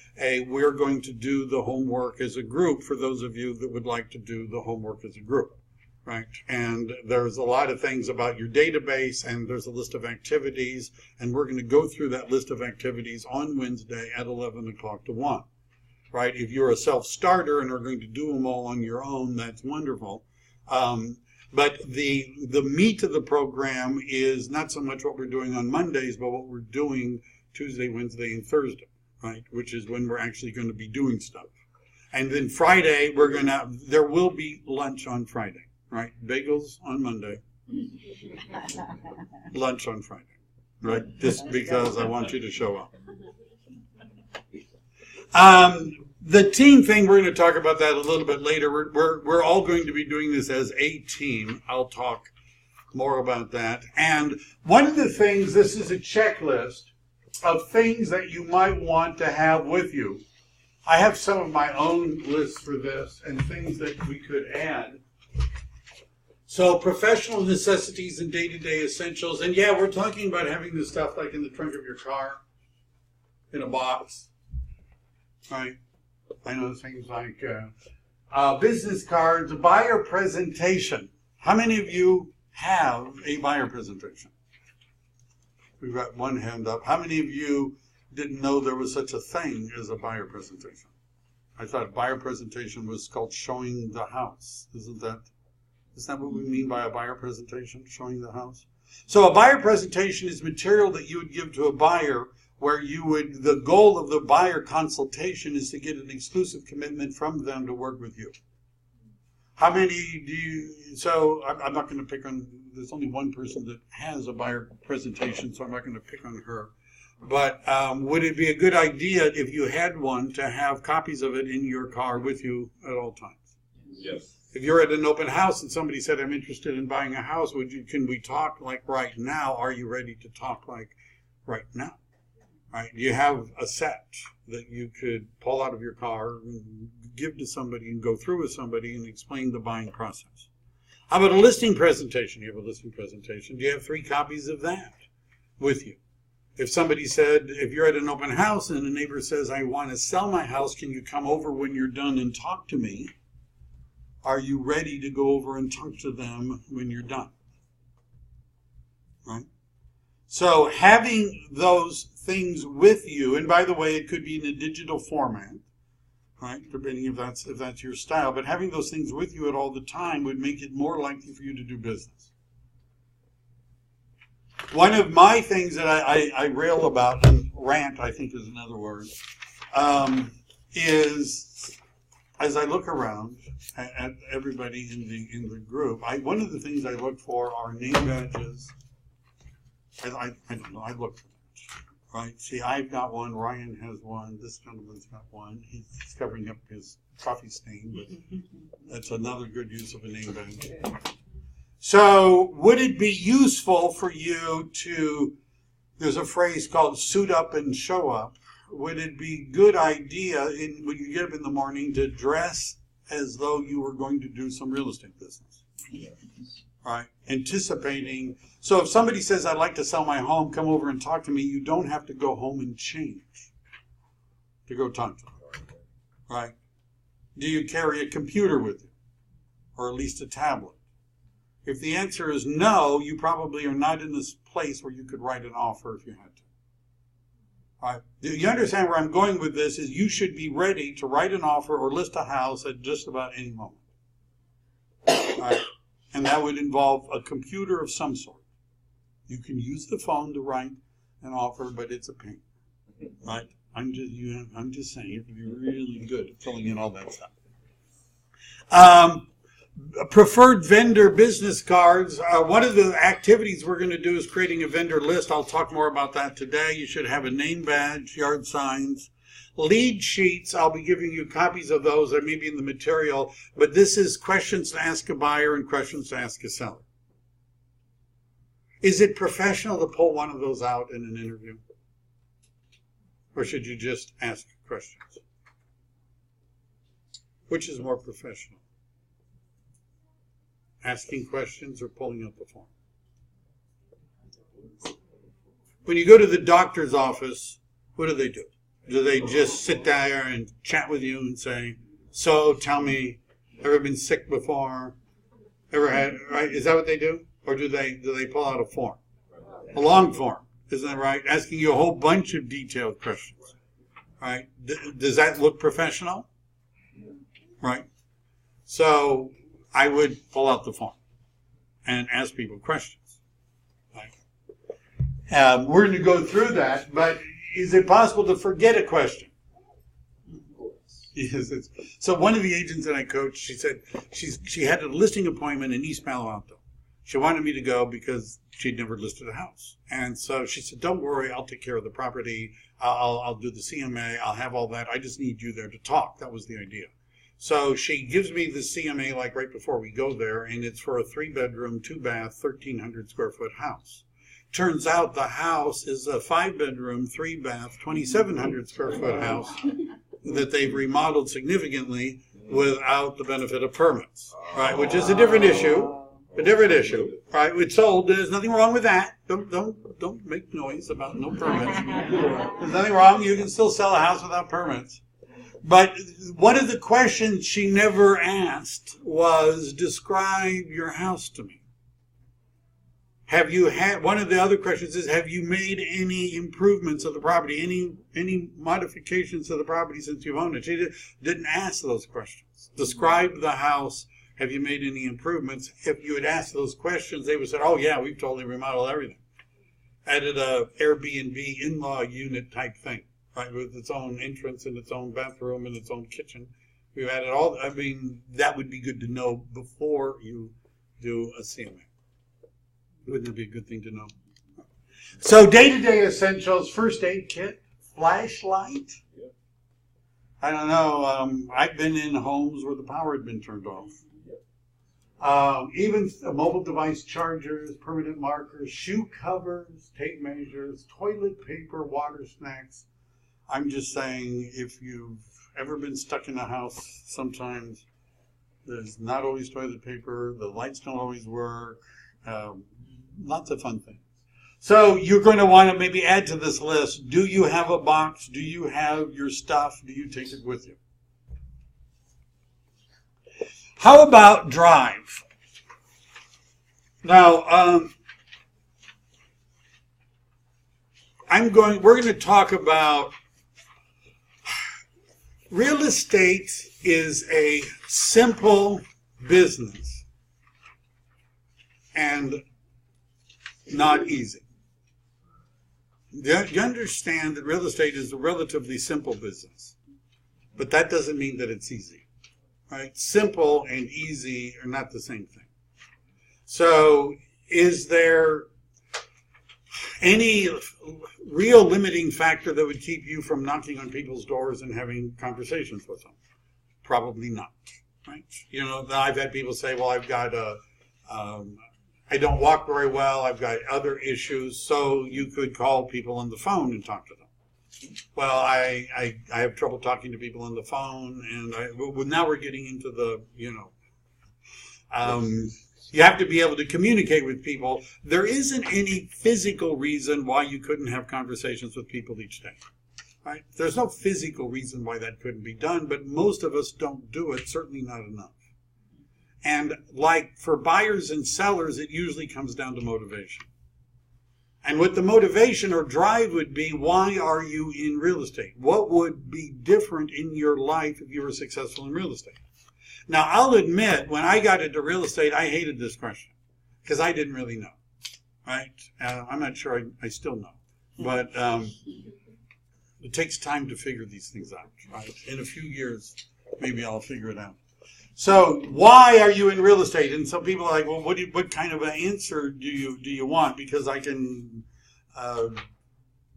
we're going to do the homework as a group for those of you that would like to do the homework as a group, right? And there's a lot of things about your database, and there's a list of activities, and we're going to go through that list of activities on Wednesday at 11 o'clock to 1, right? If you're a self-starter and are going to do them all on your own, that's wonderful. But the meat of the program is not so much what we're doing on Mondays, but what we're doing Tuesday, Wednesday, and Thursday, right? Which is when we're actually going to be doing stuff. And then Friday, there will be lunch on Friday, right? Bagels on Monday, lunch on Friday, right? Just because I want you to show up. The team thing, we're going to talk about that a little bit later. We're all going to be doing this as a team. I'll talk more about that. And one of the things, this is a checklist of things that you might want to have with you. I have some of my own lists for this and things that we could add. So professional necessities and day-to-day essentials. And yeah, we're talking about having this stuff like in the trunk of your car, in a box, right? I know things like business cards, buyer presentation. How many of you have a buyer presentation? We've got one hand up. How many of you didn't know there was such a thing as a buyer presentation? I thought buyer presentation was called showing the house. Isn't that what we mean by a buyer presentation, showing the house? So a buyer presentation is material that you would give to a buyer where the goal of the buyer consultation is to get an exclusive commitment from them to work with you. How many so I'm not going to pick on, there's only one person that has a buyer presentation, so I'm not going to pick on her. But would it be a good idea if you had one to have copies of it in your car with you at all times? Yes. If you're at an open house and somebody said, I'm interested in buying a house, can we talk like right now? Are you ready to talk like right now? Right? Do you have a set that you could pull out of your car and give to somebody and go through with somebody and explain the buying process? How about a listing presentation? You have a listing presentation. Do you have 3 copies of that with you? If somebody said, if you're at an open house and a neighbor says, I want to sell my house, can you come over when you're done and talk to me? Are you ready to go over and talk to them when you're done? Right? So having those things with you, and by the way, it could be in a digital format, right? Depending if that's your style, but having those things with you at all the time would make it more likely for you to do business. One of my things that I rail about, and rant I think is another word, is as I look around at everybody in the group, one of the things I look for are name badges. I don't know, I look for that, right? See, I've got one, Ryan has one, this gentleman's got one. He's covering up his coffee stain, but that's another good use of a name badge. So would it be useful for you there's a phrase called suit up and show up. Would it be a good idea when you get up in the morning to dress as though you were going to do some real estate business? Right? Anticipating. So if somebody says, I'd like to sell my home, come over and talk to me, you don't have to go home and change to go talk to them. Right? Do you carry a computer with you? Or at least a tablet? If the answer is no, you probably are not in this place where you could write an offer if you had to. All right. You understand where I'm going with this is you should be ready to write an offer or list a house at just about any moment. All right. And that would involve a computer of some sort. You can use the phone to write an offer, but it's a pain. Right? I'm just saying you have to be really good at filling in all that stuff. Preferred vendor business cards. One of the activities we're going to do is creating a vendor list. I'll talk more about that today. You should have a name badge, yard signs. Lead sheets, I'll be giving you copies of those. That may be in the material, but this is questions to ask a buyer and questions to ask a seller. Is it professional to pull one of those out in an interview? Or should you just ask questions? Which is more professional? Asking questions or pulling up the form? When you go to the doctor's office, what do? Do they just sit there and chat with you and say, so tell me, ever been sick before? Ever had, right? Is that what they do? Or do they pull out a form? A long form, isn't that right? Asking you a whole bunch of detailed questions, right? Does that look professional? Right? So I would pull out the form and ask people questions. Right? We're going to go through that, but is it possible to forget a question? Yes. So one of the agents that I coached, she said she had a listing appointment in East Palo Alto. She wanted me to go because she'd never listed a house. And so she said, don't worry, I'll take care of the property. I'll do the CMA. I'll have all that. I just need you there to talk. That was the idea. So she gives me the CMA like right before we go there, and it's for a 3-bedroom, 2-bath, 1,300 square foot house. Turns out the house is a 5-bedroom, 3-bath, 2,700 square foot house that they've remodeled significantly without the benefit of permits, right? Which is a different issue, A different issue, right? It's sold. There's nothing wrong with that. Don't make noise about no permits. There's nothing wrong. You can still sell a house without permits. But one of the questions she never asked was, describe your house to me. Have you had, one of the other questions is, have you made any improvements of the property, any modifications to the property since you've owned it? She didn't ask those questions. Describe the house. Have you made any improvements? If you had asked those questions, they would say, oh yeah, we've totally remodeled everything. Added a Airbnb in-law unit type thing, right? With its own entrance and its own bathroom and its own kitchen. We've added all, I mean, that would be good to know before you do a CMA. Wouldn't it be a good thing to know? So day-to-day essentials, first aid kit, flashlight. Yep. I don't know. I've been in homes where the power had been turned off. Even mobile device chargers, permanent markers, shoe covers, tape measures, toilet paper, water, snacks. I'm just saying, if you've ever been stuck in a house, sometimes there's not always toilet paper, the lights don't always work. Lots of fun things. So you're going to want to maybe add to this list. Do you have a box? Do you have your stuff? Do you take it with you? How about drive? Now, we're going to talk about real estate is a simple business and not easy. You understand that real estate is a relatively simple business, but that doesn't mean that it's easy, right? Simple and easy are not the same thing. So is there any real limiting factor that would keep you from knocking on people's doors and having conversations with them? Probably not, right? You know, I've had people say, well, I've got I don't walk very well, I've got other issues, so you could call people on the phone and talk to them. Well, I have trouble talking to people on the phone, and now we're getting into the, you have to be able to communicate with people. There isn't any physical reason why you couldn't have conversations with people each day, right? There's no physical reason why that couldn't be done, but most of us don't do it, certainly not enough. And like for buyers and sellers, it usually comes down to motivation. And what the motivation or drive would be, why are you in real estate? What would be different in your life if you were successful in real estate? Now, I'll admit, when I got into real estate, I hated this question because I didn't really know, right? I'm not sure I still know, but it takes time to figure these things out, right? In a few years, maybe I'll figure it out. So why are you in real estate? And some people are like, well, what kind of an answer do you want? Because I can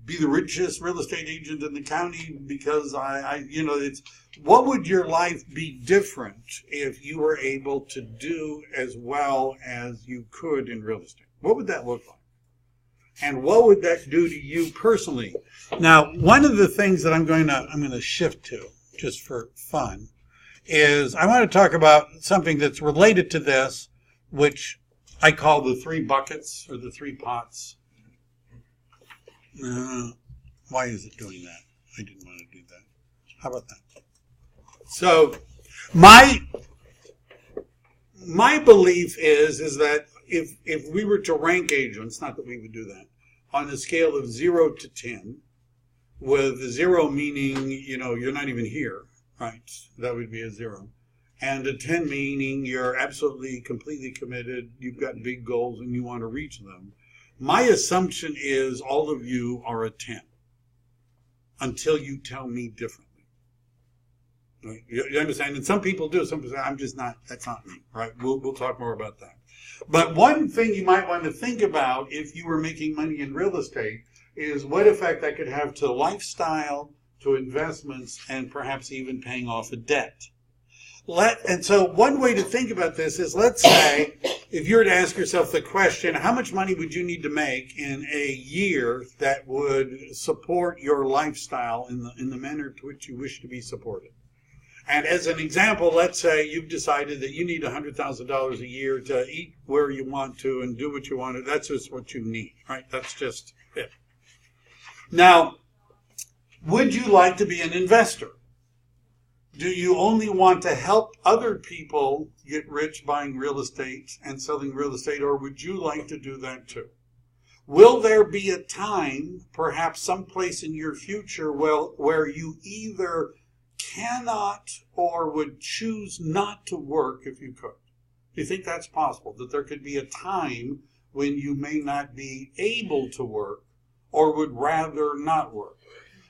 be the richest real estate agent in the county because it's, what would your life be different if you were able to do as well as you could in real estate? What would that look like? And what would that do to you personally? Now, one of the things that I'm going to shift to just for fun is I want to talk about something that's related to this, which I call the three buckets or the three pots. Why is it doing that? I didn't want to do that. How about that? So my belief is that if we were to rank agents, not that we would do that, on a scale of 0 to 10, with 0 meaning, you're not even here, right? That would be a 0. And a 10 meaning you're absolutely, completely committed, you've got big goals and you want to reach them. My assumption is all of you are a 10 until you tell me differently. Right? You understand? And some people do. Some people say, I'm just not, that's not me, right? We'll talk more about that. But one thing you might want to think about if you were making money in real estate is what effect that could have to lifestyle, to investments, and perhaps even paying off a debt. And so one way to think about this is, let's say, if you were to ask yourself the question, how much money would you need to make in a year that would support your lifestyle in the manner to which you wish to be supported? And as an example, let's say you've decided that you need $100,000 a year to eat where you want to and do what you want to. That's just what you need, right? That's just it. Now, would you like to be an investor? Do you only want to help other people get rich buying real estate and selling real estate, or would you like to do that too? Will there be a time, perhaps someplace in your future, where you either cannot or would choose not to work if you could? Do you think that's possible, that there could be a time when you may not be able to work or would rather not work?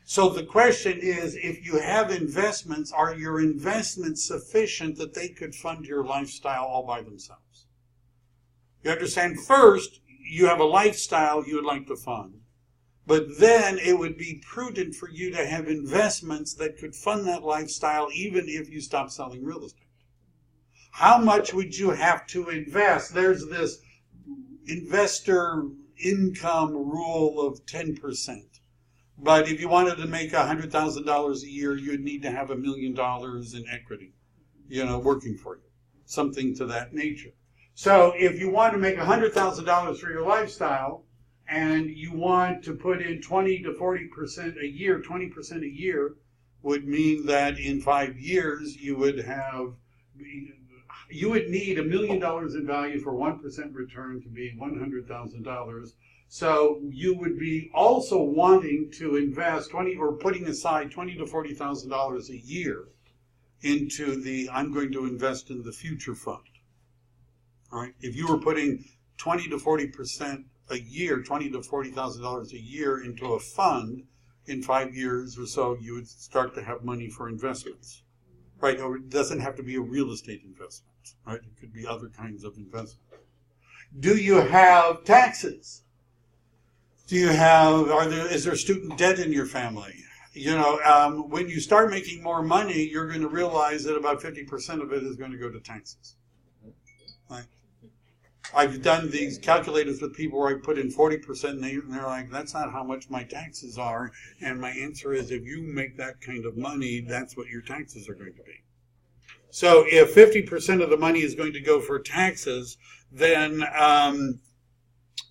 So the question is, if you have investments, are your investments sufficient that they could fund your lifestyle all by themselves? You understand? First, you have a lifestyle you would like to fund, but then it would be prudent for you to have investments that could fund that lifestyle even if you stop selling real estate. How much would you have to invest? There's this investor income rule of 10%. But if you wanted to make $100,000 a year, you'd need to have $1 million in equity, working for you, something to that nature. So if you want to make $100,000 for your lifestyle and you want to put in 20 to 40% a year, 20% a year would mean that in 5 years you would need $1 million in value for 1% return to be $100,000. So you would be also wanting to invest putting aside $20,000 to $40,000 a year into the I'm going to invest in the future fund. All right. If you were putting 20 to 40% a year, $20,000 to $40,000 a year into a fund, in 5 years or so, you would start to have money for investments, right? Or it doesn't have to be a real estate investment, right? It could be other kinds of investment. Do you have taxes? Is there student debt in your family? When you start making more money, you're going to realize that about 50% of it is going to go to taxes. Right? I've done these calculators with people where I put in 40% and they're like, that's not how much my taxes are. And my answer is, if you make that kind of money, that's what your taxes are going to be. So if 50% of the money is going to go for taxes, then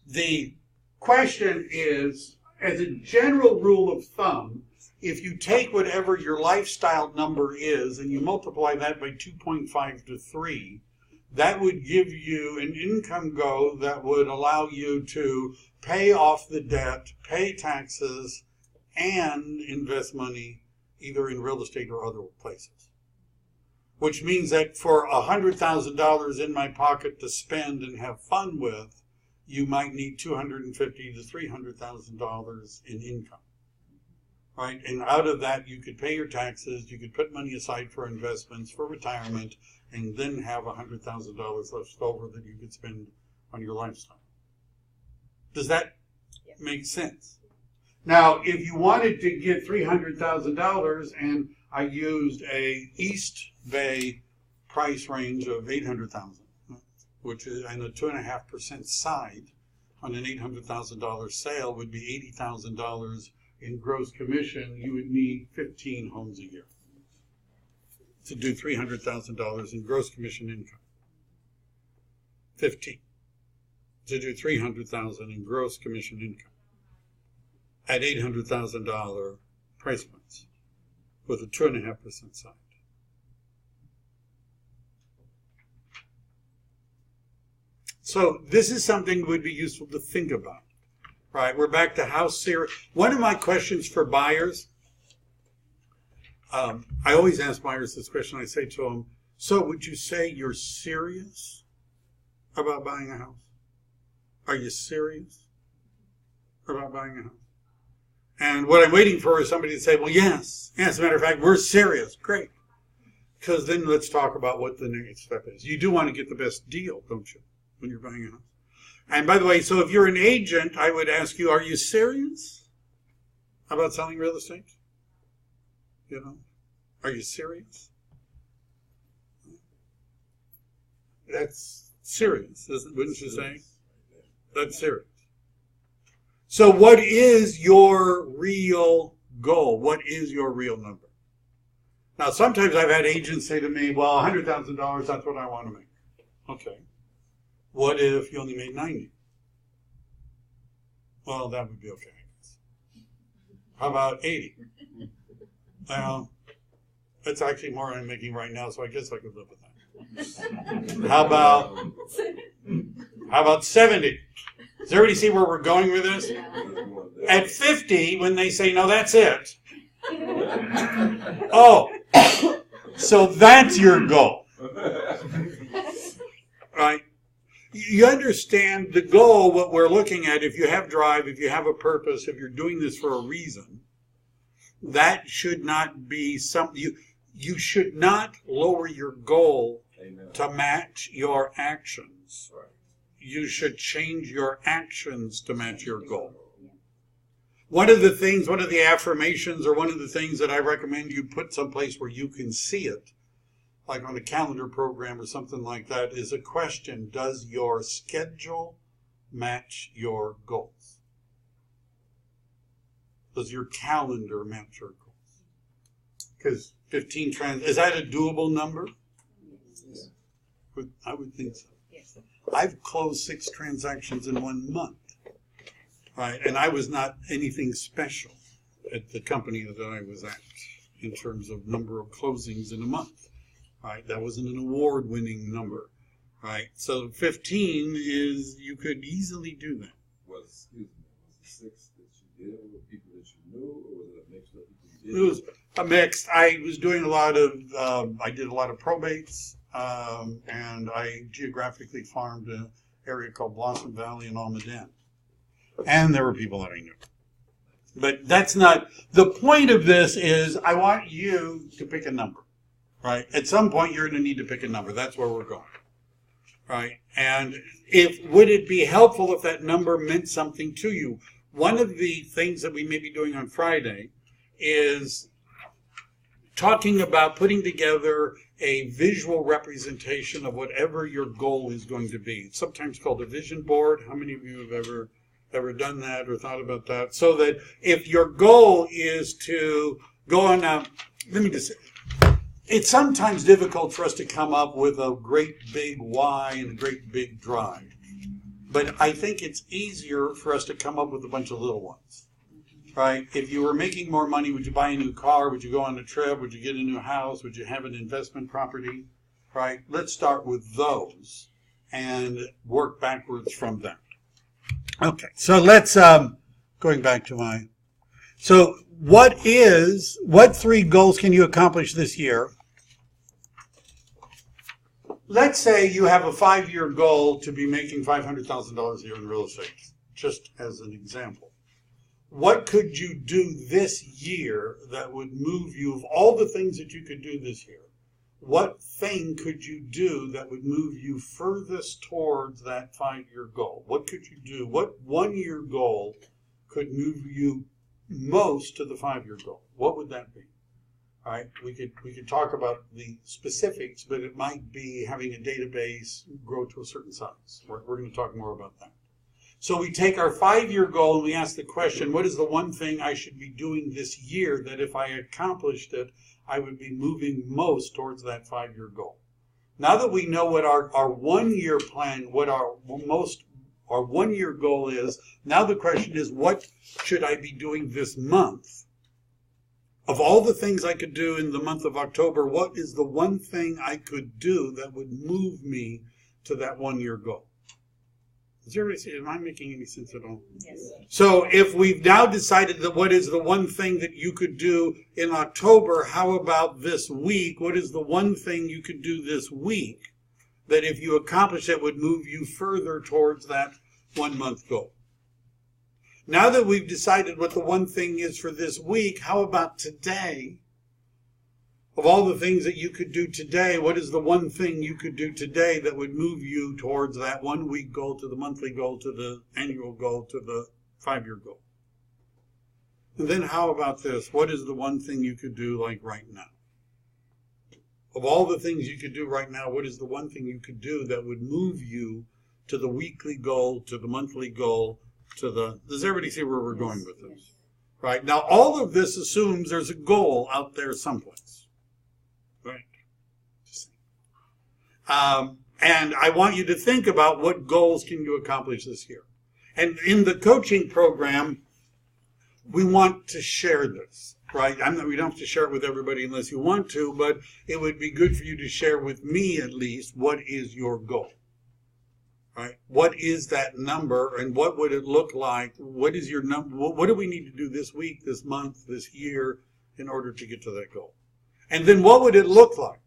the question is, as a general rule of thumb, if you take whatever your lifestyle number is and you multiply that by 2.5 to 3, that would give you an income goal that would allow you to pay off the debt, pay taxes, and invest money either in real estate or other places. Which means that for $100,000 in my pocket to spend and have fun with, you might need $250,000 to $300,000 in income, right? And out of that, you could pay your taxes, you could put money aside for investments, for retirement, and then have $100,000 left over that you could spend on your lifestyle. Does that make sense? Now, if you wanted to get $300,000, and I used a East Bay price range of $800,000. Which is, and a 2.5% side on an $800,000 sale would be $80,000 in gross commission. You would need 15 homes a year to do $300,000 in gross commission income. 15 to do $300,000 in gross commission income at $800,000 price points with a 2.5% side. So this is something that would be useful to think about, right? We're back to how serious. One of my questions for buyers, I always ask buyers this question. I say to them, so would you say you're serious about buying a house? Are you serious about buying a house? And what I'm waiting for is somebody to say, well, yes. As a matter of fact, we're serious. Great. Because then let's talk about what the next step is. You do want to get the best deal, don't you, when you're buying a house? And by the way, so if you're an agent, I would ask you, are you serious about selling real estate? You know, are you serious? That's serious, wouldn't you say? That's serious. So what is your real goal? What is your real number? Now, sometimes I've had agents say to me, well, $100,000, that's what I want to make. Okay. What if you only made 90? Well, that would be okay. How about 80? Well, it's actually more I'm making right now, so I guess I could live with that. How about 70? Does everybody see where we're going with this? At 50, when they say, no, that's it. Oh, so that's your goal. Right? You understand the goal, what we're looking at, if you have drive, if you have a purpose, if you're doing this for a reason, that should not be something, you should not lower your goal Amen. to match your actions. Right. You should change your actions to match your goal. One of the affirmations or one of the things that I recommend you put someplace where you can see it, like on a calendar program or something like that, is a question: does your schedule match your goals? Does your calendar match your goals? Because 15 is that a doable number? Yes. I would think so. Yes. I've closed 6 transactions in 1 month. Right, and I was not anything special at the company that I was at in terms of number of closings in a month. Right, that wasn't an award-winning number. Right, so 15 is, you could easily do that. Was the 6 that you did with people that you knew, or was it a mix of people you It did? was a mix. I was doing a lot of, I did a lot of probates, and I geographically farmed an area called Blossom Valley in Almaden. And there were people that I knew. But that's not, the point of this is I want you to pick a number, right? At some point you're going to need to pick a number. That's where we're going, right? And would it be helpful if that number meant something to you? One of the things that we may be doing on Friday is talking about putting together a visual representation of whatever your goal is going to be. It's sometimes called a vision board. How many of you have ever done that or thought about that? So that if your goal is to go on, let me just say, it's sometimes difficult for us to come up with a great big why and a great big drive. But I think it's easier for us to come up with a bunch of little ones, right? If you were making more money, would you buy a new car? Would you go on a trip? Would you get a new house? Would you have an investment property, right? Let's start with those and work backwards from them. Okay, so let's, going back to so what 3 goals can you accomplish this year? Let's say you have a 5-year goal to be making $500,000 a year in real estate, just as an example. What could you do this year that would move you, of all the things that you could do this year, what thing could you do that would move you furthest towards that 5-year goal? What could you do? What 1-year goal could move you most to the 5-year goal? What would that be? All right, we could talk about the specifics, but it might be having a database grow to a certain size. We're going to talk more about that. So we take our 5-year goal and we ask the question, what is the one thing I should be doing this year that if I accomplished it, I would be moving most towards that 5-year goal? Now that we know what our 1-year plan, what our 1-year goal is, now the question is, what should I be doing this month? Of all the things I could do in the month of October, what is the one thing I could do that would move me to that 1-year goal? Does everybody see? Am I making any sense at all? Yes. So if we've now decided that what is the one thing that you could do in October, how about this week? What is the one thing you could do this week that if you accomplish it would move you further towards that 1-month goal? Now that we've decided what the one thing is for this week, how about today? Of all the things that you could do today, what is the one thing you could do today that would move you towards that 1-week goal, to the monthly goal, to the annual goal, to the 5-year goal? And then how about this? What is the one thing you could do like right now? Of all the things you could do right now, what is the one thing you could do that would move you to the weekly goal, to the monthly goal, to the... Does everybody see where we're going with this? Right? Now, all of this assumes there's a goal out there someplace. And I want you to think about what goals can you accomplish this year. And in the coaching program, we want to share this, right? We don't have to share it with everybody unless you want to, but it would be good for you to share with me at least what is your goal, right? What is that number and what would it look like? What is your number? What do we need to do this week, this month, this year in order to get to that goal? And then what would it look like?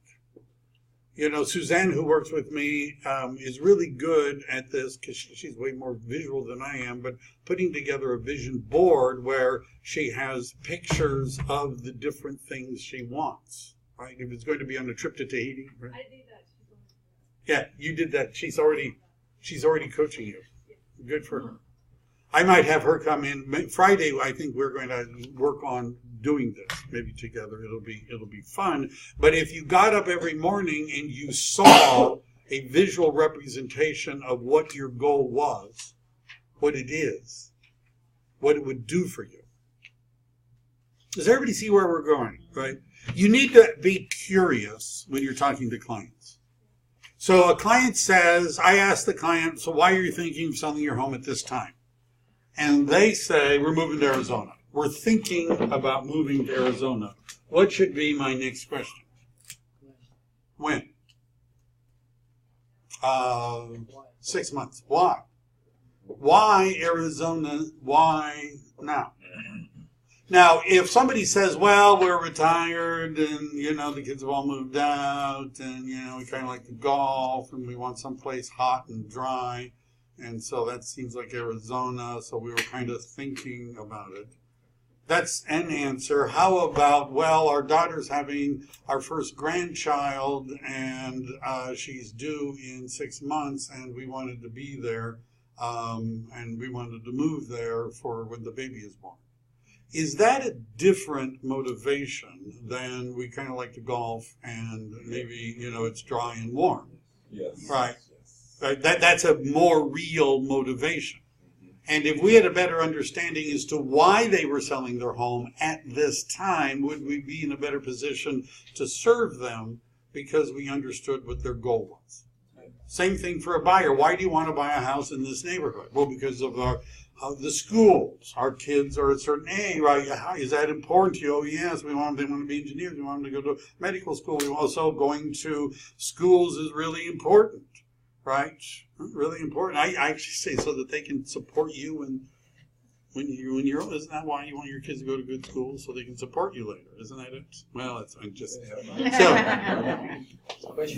You know, Suzanne, who works with me, is really good at this because she's way more visual than I am, but putting together a vision board where she has pictures of the different things she wants, right? If it's going to be on a trip to Tahiti, right? I do that. Yeah, you did that. She's already coaching you. Good for her. I might have her come in Friday. I think we're going to work on doing this maybe together. It'll be fun. But if you got up every morning and you saw a visual representation of what your goal was, what it is, what it would do for you. Does everybody see where we're going, right? You need to be curious when you're talking to clients. So a client says, I ask the client, so why are you thinking of selling your home at this time? And they say, we're moving to Arizona. We're thinking about moving to Arizona. What should be my next question? When? 6 months. Why? Why Arizona? Why now? Now, if somebody says, well, we're retired and, you know, the kids have all moved out and, you know, we kind of like to golf and we want someplace hot and dry. And so that seems like Arizona. So we were kind of thinking about it. That's an answer. How about, well, our daughter's having our first grandchild and she's due in 6 months and we wanted to be there and we wanted to move there for when the baby is born. Is that a different motivation than we kind of like to golf and maybe, you know, it's dry and warm? Yes. Right. Right. That's a more real motivation. And if we had a better understanding as to why they were selling their home at this time, would we be in a better position to serve them because we understood what their goal was? Same thing for a buyer. Why do you want to buy a house in this neighborhood? Well, because of the schools. Our kids are a certain age, right? Is that important to you? Oh, yes. They want to be engineers. We want them to go to medical school. We also going to schools is really important, right? Really important. I actually say so that they can support you when you're old. Isn't that why you want your kids to go to good schools so they can support you later? Isn't that it? Well, that's I'm just so.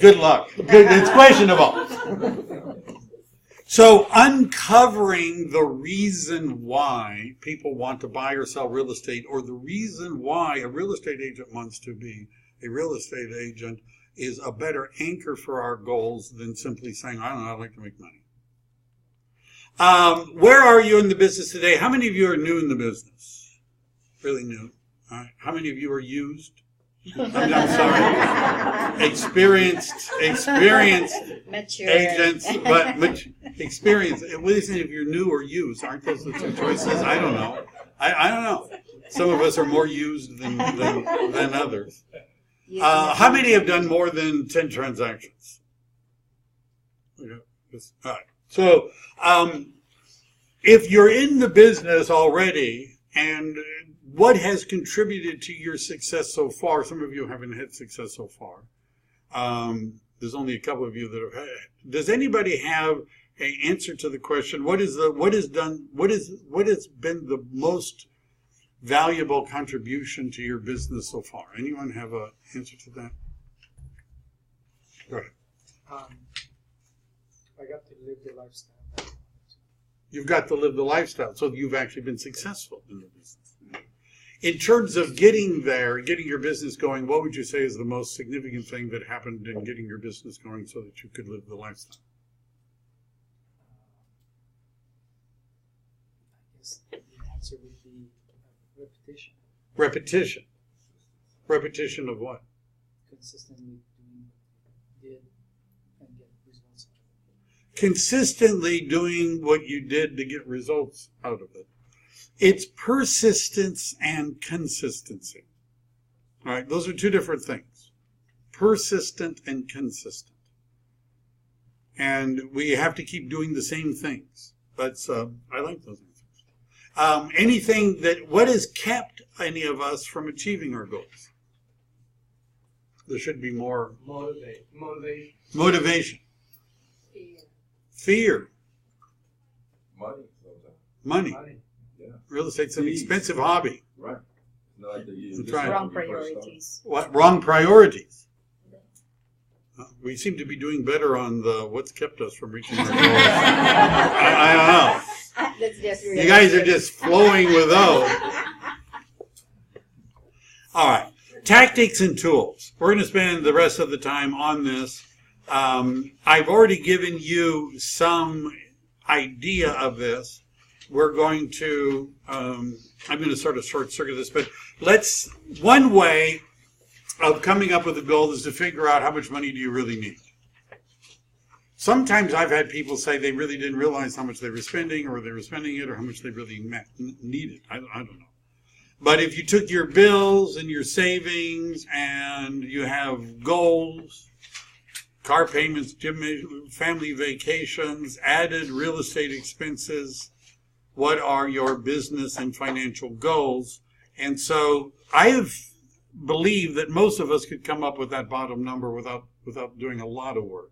Good luck. Good. It's questionable. So uncovering the reason why people want to buy or sell real estate, or the reason why a real estate agent wants to be a real estate agent, is a better anchor for our goals than simply saying, I don't know, I'd like to make money. Where are you in the business today? How many of you are new in the business? Really new. All right. How many of you are used? I'm sorry. Experienced Mature. agents, but experienced. Listen, if you're new or used, aren't those the two choices? I don't know. I don't know. Some of us are more used than others. How many have done more than 10 transactions? Okay. All right. So, if you're in the business already, and what has contributed to your success so far? Some of you haven't had success so far. There's only a couple of you that have had. Does anybody have an answer to the question? What has been the most valuable contribution to your business so far? Anyone have an answer to that? Go ahead. I got to live the lifestyle. You've got to live the lifestyle, so you've actually been successful in the business. In terms of getting there, getting your business going, what would you say is the most significant thing that happened in getting your business going so that you could live the lifestyle? I guess the answer would be repetition. Repetition. Repetition of what? Consistently doing what you did and get results out of it. Consistently doing what you did to get results out of it. It's persistence and consistency. All right, those are two different things. Persistent and consistent. And we have to keep doing the same things. That's I like those answers. What has kept any of us from achieving our goals? There should be more motivation. Fear. Money sometimes. Money. Yeah. Real estate's an expensive hobby. Right. Not like the That's right. Wrong priorities. What? Wrong priorities. We seem to be doing better on the what's kept us from reaching our goals. I don't know. That's just You guys are just flowing with those. All right. Tactics and tools. We're going to spend the rest of the time on this. I've already given you some idea of this. We're going to, I'm going to sort of short circuit this, but one way of coming up with a goal is to figure out how much money do you really need. Sometimes I've had people say they really didn't realize how much they were spending, or they were spending it, or how much they really needed. I don't know. But if you took your bills and your savings and you have goals, car payments, family vacations, added real estate expenses, what are your business and financial goals? And so I have believed that most of us could come up with that bottom number without doing a lot of work,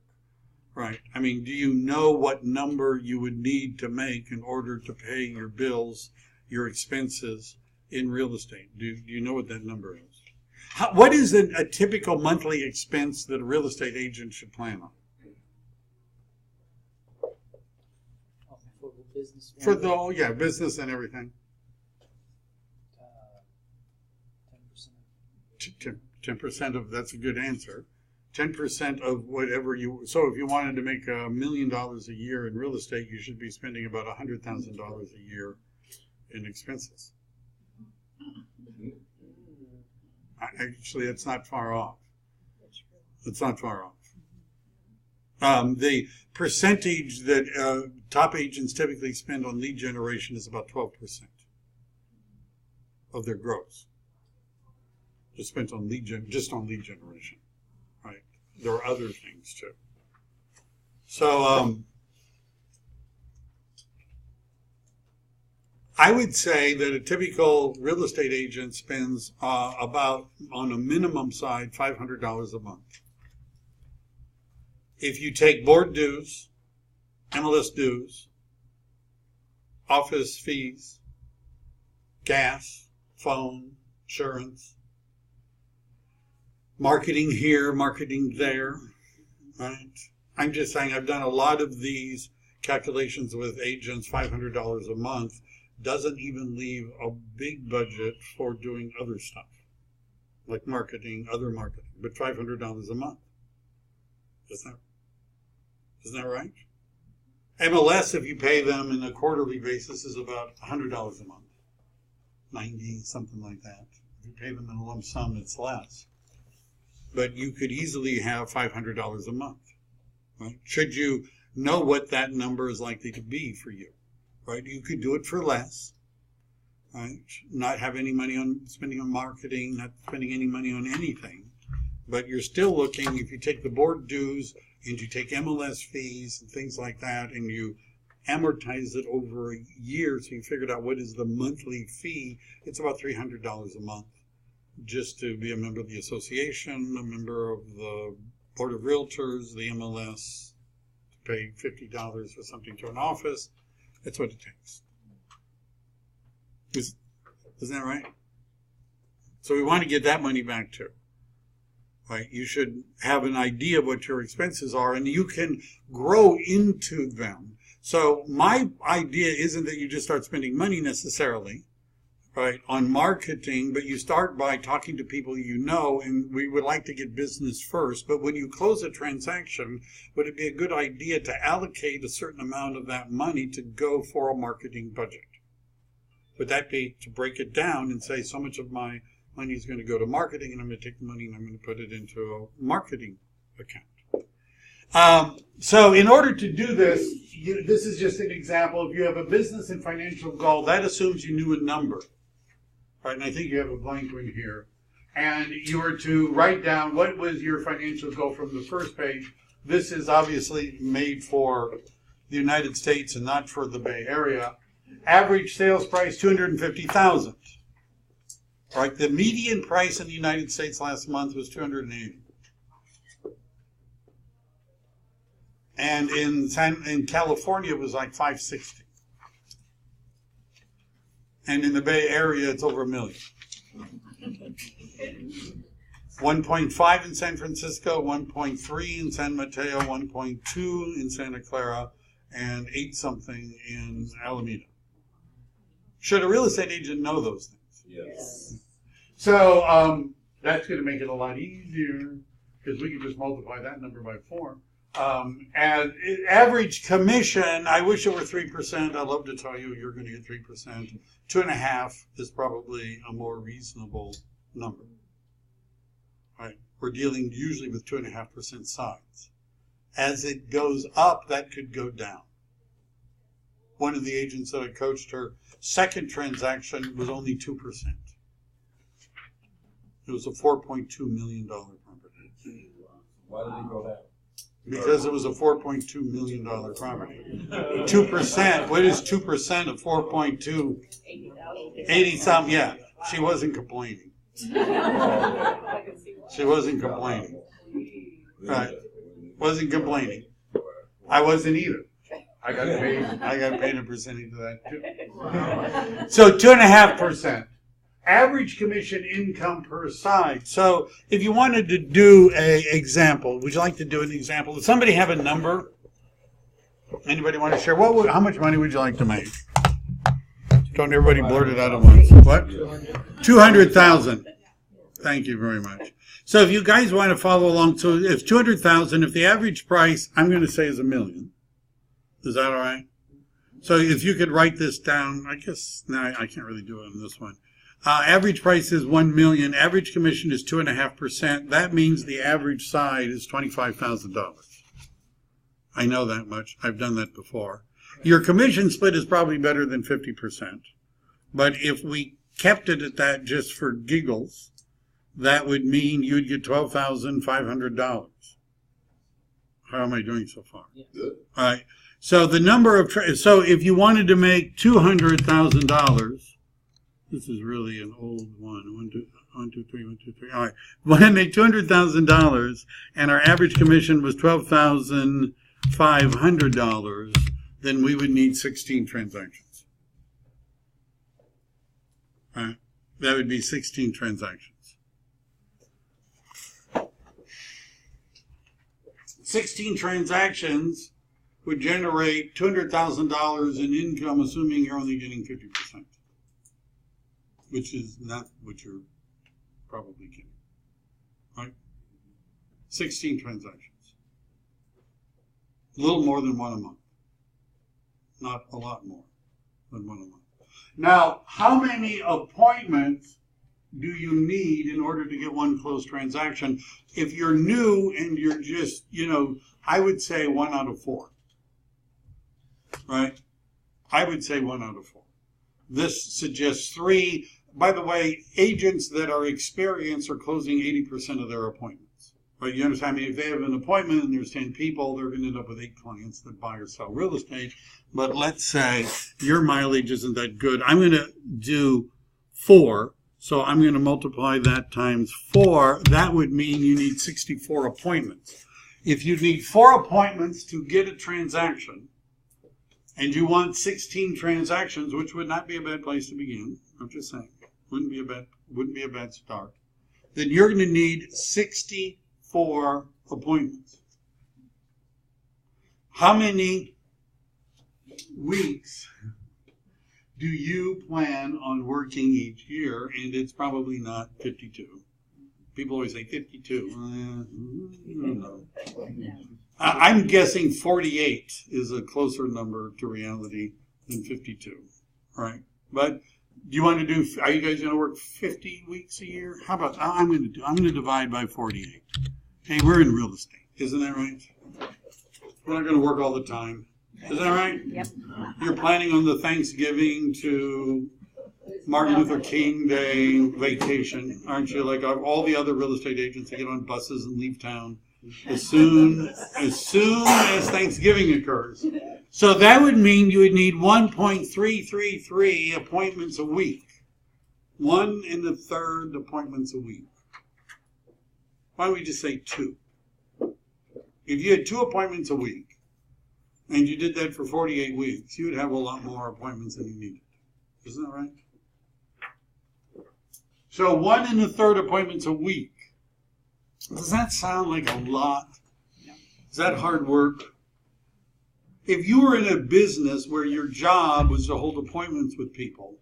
right? I mean, do you know what number you would need to make in order to pay your bills, your expenses in real estate? Do you know what that number is? What is a typical monthly expense that a real estate agent should plan on? For the business. For the business and everything. 10%. 10% of, that's a good answer. 10% of whatever so if you wanted to make $1 million a year in real estate, you should be spending about $100,000 a year in expenses. Actually, it's not far off. It's not far off. The percentage that top agents typically spend on lead generation is about 12% of their gross. Just spent on just on lead generation, right? There are other things too. So I would say that a typical real estate agent spends about, on a minimum side, $500 a month. If you take board dues, MLS dues, office fees, gas, phone, insurance, marketing here, marketing there, right? I'm just saying I've done a lot of these calculations with agents. $500 a month doesn't even leave a big budget for doing other stuff, like marketing, other marketing, but $500 a month. Isn't that right? MLS, if you pay them in a quarterly basis, is about $100 a month. 90, something like that. If you pay them in a lump sum, it's less. But you could easily have $500 a month. Right? Should you know what that number is likely to be for you? Right? You could do it for less. Right? Not have any money on spending on marketing, not spending any money on anything. But you're still looking, if you take the board dues and you take MLS fees and things like that, and you amortize it over a year, so you figured out what is the monthly fee, it's about $300 a month just to be a member of the association, a member of the Board of Realtors, the MLS, to pay $50 for something to an office. That's what it takes. Isn't that right? So we want to get that money back too. Right? You should have an idea of what your expenses are, and you can grow into them. So my idea isn't that you just start spending money necessarily, right, on marketing, but you start by talking to people you know, and we would like to get business first. But when you close a transaction, would it be a good idea to allocate a certain amount of that money to go for a marketing budget? Would that be to break it down and say so much of my money is going to go to marketing, and I'm going to take the money and I'm going to put it into a marketing account? So in order to do this, this is just an example. If you have a business and financial goal, that assumes you knew a number. Right, and I think you have a blank one here. And you were to write down what was your financial goal from the first page. this is obviously made for the United States and not for the Bay Area. Average sales price, $250,000. Right, the median price in the United States last month was $280,000. And in California, it was like $560,000. And in the Bay Area, it's over $1 million. 1.5 in San Francisco, 1.3 in San Mateo, 1.2 in Santa Clara, and 8 something in Alameda. Should a real estate agent know those things? Yes. So that's going to make it a lot easier because we can just multiply that number by 4. And average commission, I wish it were 3%. I'd love to tell you you're going to get 3%. 2.5% is probably a more reasonable number. Right? We're dealing usually with 2.5% sides. As it goes up, that could go down. One of the agents that I coached, her second transaction was only 2%. It was a $4.2 million property. Why did it go down? Because it was a $4.2 million property. 2%, what is 2% of 4.2? 80 something, yeah. She wasn't complaining. She wasn't complaining. Right. Wasn't complaining. I wasn't either. I got paid a percentage of that too. So 2.5%. Average commission income per side. So if you wanted to do an example, would you like to do an example? Does somebody have a number? Anybody want to share? How much money would you like to make? Don't everybody blurt it out at once. What? 200,000. Thank you very much. So if you guys want to follow along, so if 200,000, if the average price, I'm going to say is $1 million. Is that all right? So if you could write this down, I guess, no, I can't really do it on this one. Average price is $1 million. Average commission is 2.5%. That means the average side is $25,000. I know that much. I've done that before. Your commission split is probably better than 50%. But if we kept it at that just for giggles, that would mean you'd get $12,500. How am I doing so far? Yeah. Good. All right. So the number of so if you wanted to make $200,000. This is really an old one. 1, 2, 3. All right. We want to make $200,000, and our average commission was $12,500. Then we would need 16 transactions. All right. That would be 16 transactions. 16 transactions would generate $200,000 in income, assuming you're only getting 50%. Which is not what you're probably getting, right? 16 transactions. A little more than one a month. Not a lot more than one a month. Now, how many appointments do you need in order to get one closed transaction? If you're new and you're just, I would say 1 out of 4. Right? I would say 1 out of 4. This suggests 3. By the way, agents that are experienced are closing 80% of their appointments. Right? You understand? I mean, if they have an appointment and there's 10 people, they're going to end up with 8 clients that buy or sell real estate. But let's say your mileage isn't that good. I'm going to do 4. So I'm going to multiply that times 4. That would mean you need 64 appointments. If you need 4 appointments to get a transaction, and you want 16 transactions, which would not be a bad place to begin, I'm just saying, wouldn't be a bad start, then you're going to need 64 appointments. How many weeks do you plan on working each year? And it's probably not 52. People always say 52. No. I'm guessing 48 is a closer number to reality than 52, right? But do you want to do, are you guys going to work 50 weeks a year? How about, I'm going to divide by 48. Hey, we're in real estate. Isn't that right? We're not going to work all the time. Is that right? Yep. You're planning on the Thanksgiving to Martin Luther King Day vacation, aren't you? Like all the other real estate agents, they get on buses and leave town as soon as Thanksgiving occurs. So that would mean you would need 1.333 appointments a week. 1 1/3 appointments a week. Why don't we just say 2? If you had 2 appointments a week, and you did that for 48 weeks, you would have a lot more appointments than you needed. Isn't that right? So 1 1/3 appointments a week. Does that sound like a lot? Is that hard work? If you were in a business where your job was to hold appointments with people,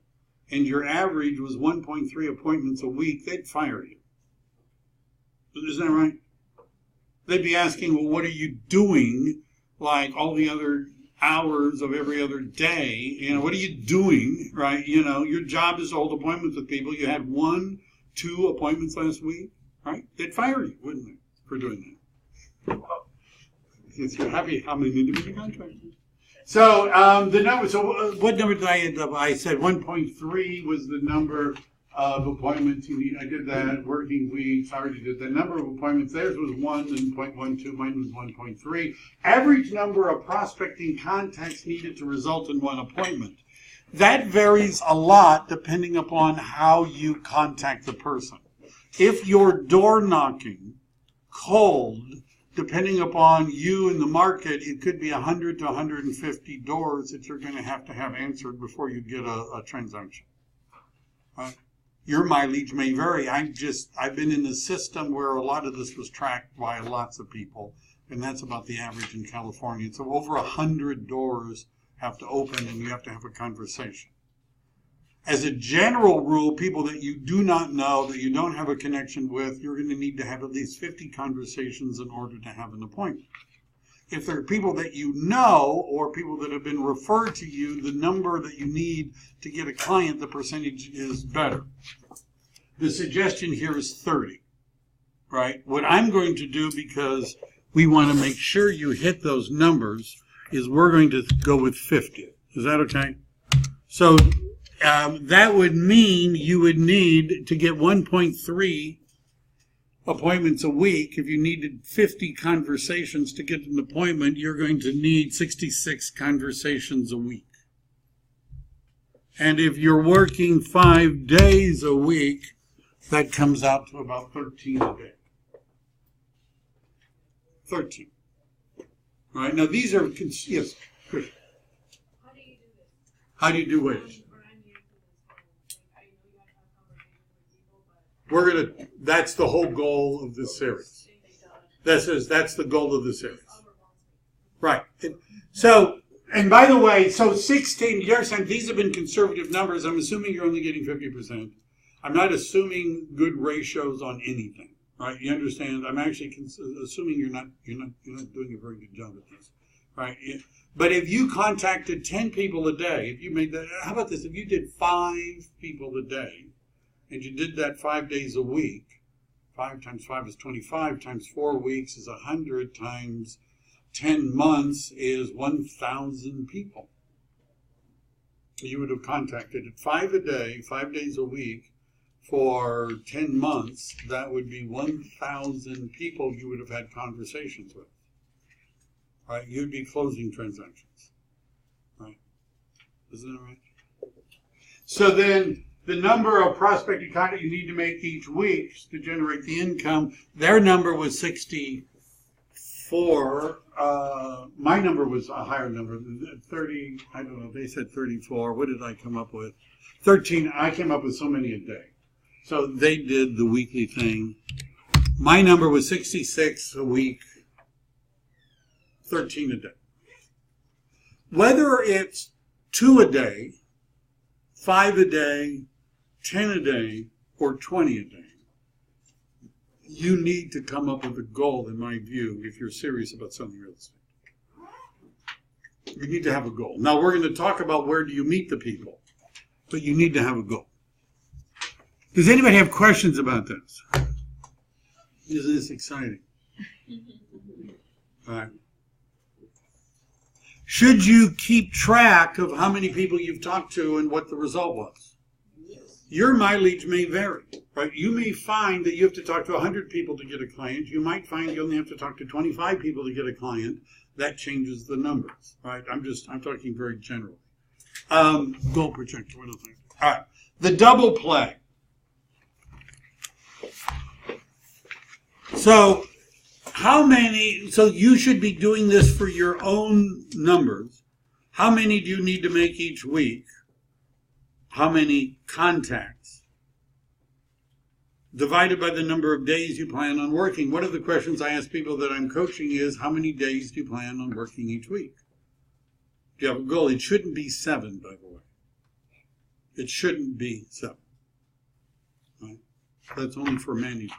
and your average was 1.3 appointments a week, they'd fire you. Isn't that right? They'd be asking, well, what are you doing like all the other hours of every other day? You know, what are you doing, right? You know, your job is to hold appointments with people. You had 1, 2 appointments last week, right? They'd fire you, wouldn't they, for doing that? Because you're happy how many need to be contractors. So the number. So what number did I end up? I said 1.3 was the number of appointments you need. I did that. Working weeks. I already did that. Number of appointments. Theirs was 1 and 0.12. Mine was 1.3. Average number of prospecting contacts needed to result in 1 appointment. That varies a lot depending upon how you contact the person. If you're door knocking, cold, depending upon you and the market, it could be 100 to 150 doors that you're going to have answered before you get a transaction. Right? Your mileage may vary. I've been in a system where a lot of this was tracked by lots of people, and that's about the average in California. So over 100 doors have to open, and you have to have a conversation. As a general rule, people that you do not know, that you don't have a connection with, you're going to need to have at least 50 conversations in order to have an appointment. If there are people that you know or people that have been referred to you, the number that you need to get a client, the percentage is better. The suggestion here is 30, right? What I'm going to do, because we want to make sure you hit those numbers, is we're going to go with 50. Is that okay? So that would mean you would need to get 1.3 appointments a week. If you needed 50 conversations to get an appointment, you're going to need 66 conversations a week. And if you're working 5 days a week, that comes out to about 13 a day. 13. All right, now these are, yes, good. How do you do this? How do you do which? Or I'm new to this whole thing. I know you have to have conversations with people, but That's the whole goal of this series. That's the goal of the series. Right. So, and by the way, so 16, you're saying these have been conservative numbers. I'm assuming you're only getting 50%. I'm not assuming good ratios on anything, right? You understand? I'm actually assuming you're not doing a very good job at this, right? But if you contacted 10 people a day, if you made that, how about this? If you did 5 people a day, and you did that 5 days a week, 5 times 5 is 25, times 4 weeks is 100, times 10 months is 1,000 people. You would have contacted at 5 a day, 5 days a week, for 10 months. That would be 1,000 people you would have had conversations with. Right? You'd be closing transactions. Right? Isn't that right? So then, the number of prospecting contacts you need to make each week to generate the income, their number was 64. My number was a higher number, 30, I don't know, they said 34. What did I come up with? 13, I came up with so many a day. So they did the weekly thing. My number was 66 a week, 13 a day. Whether it's 2 a day, 5 a day, 10 a day, or 20 a day, you need to come up with a goal, in my view, if you're serious about selling real estate. You need to have a goal. Now, we're going to talk about where do you meet the people, but you need to have a goal. Does anybody have questions about this? Isn't this exciting? All right. Should you keep track of how many people you've talked to and what the result was? Your mileage may vary, right? You may find that you have to talk to 100 people to get a client. You might find you only have to talk to 25 people to get a client. That changes the numbers, right? I'm talking very generally. Goal projector, what else? All right. The double play. So you should be doing this for your own numbers. How many do you need to make each week? How many contacts? Divided by the number of days you plan on working. One of the questions I ask people that I'm coaching is, how many days do you plan on working each week? Do you have a goal? It shouldn't be 7, by the way. It shouldn't be 7. Right? That's only for management.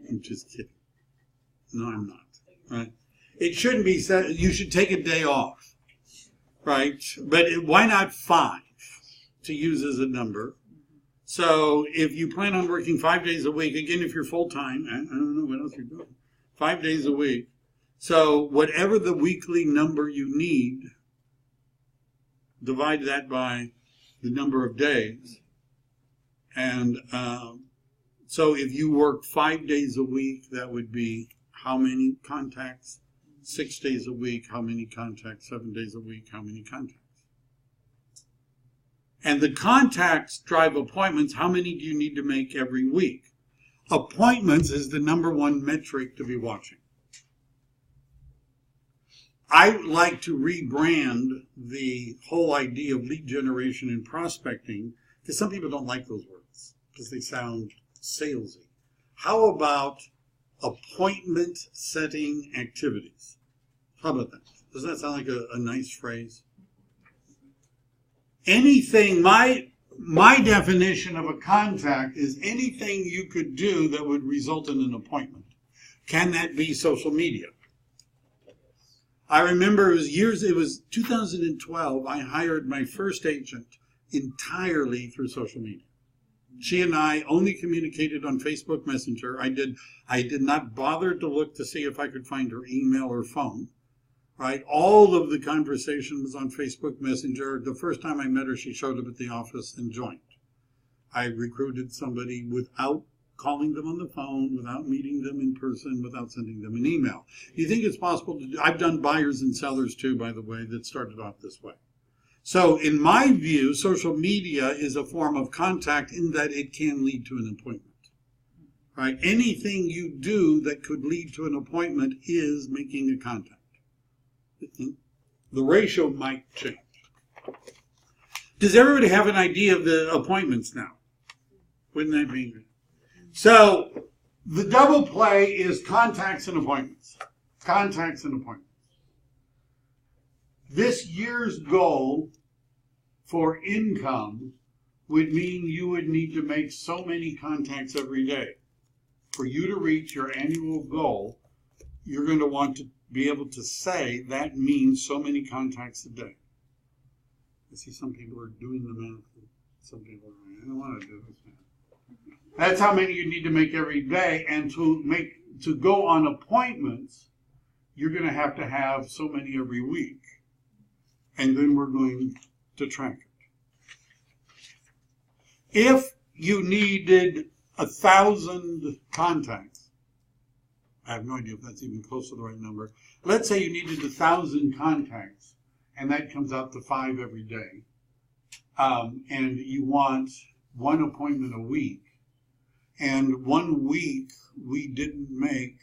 I'm just kidding. No, I'm not. Right? It shouldn't be 7. You should take a day off. Right? But why not 5 to use as a number? So if you plan on working 5 days a week, again, if you're full-time, I don't know what else you're doing, 5 days a week. So whatever the weekly number you need, divide that by the number of days. And so if you work 5 days a week, that would be how many contacts? 6 days a week, how many contacts? 7 days a week, how many contacts? And the contacts drive appointments. How many do you need to make every week? Appointments is the number one metric to be watching. I like to rebrand the whole idea of lead generation and prospecting, because some people don't like those words because they sound salesy. How about appointment setting activities? How about that? Does that sound like a nice phrase? Anything, my definition of a contact is anything you could do that would result in an appointment. Can that be social media? I remember it was 2012, I hired my first agent entirely through social media. She and I only communicated on Facebook Messenger. I did not bother to look to see if I could find her email or phone. Right? All of the conversation was on Facebook Messenger. The first time I met her, she showed up at the office and joined. I recruited somebody without calling them on the phone, without meeting them in person, without sending them an email. Do you think it's possible to do? I've done buyers and sellers too, by the way, that started off this way. So in my view, social media is a form of contact in that it can lead to an appointment. Right? Anything you do that could lead to an appointment is making a contact. The ratio might change. Does everybody have an idea of the appointments now? Wouldn't that be good? So the double play is contacts and appointments. Contacts and appointments. This year's goal for income would mean you would need to make so many contacts every day. For you to reach your annual goal, you're going to want to be able to say that means so many contacts a day. I see some people are doing the math. Some people are, I don't want to do this math. That's how many you need to make every day. And to go on appointments, you're going to have so many every week. And then we're going to track it. If you needed 1,000 contacts, I have no idea if that's even close to the right number. Let's say you needed 1,000 contacts, and that comes out to 5 every day. And you want 1 appointment a week. And 1 week we didn't make,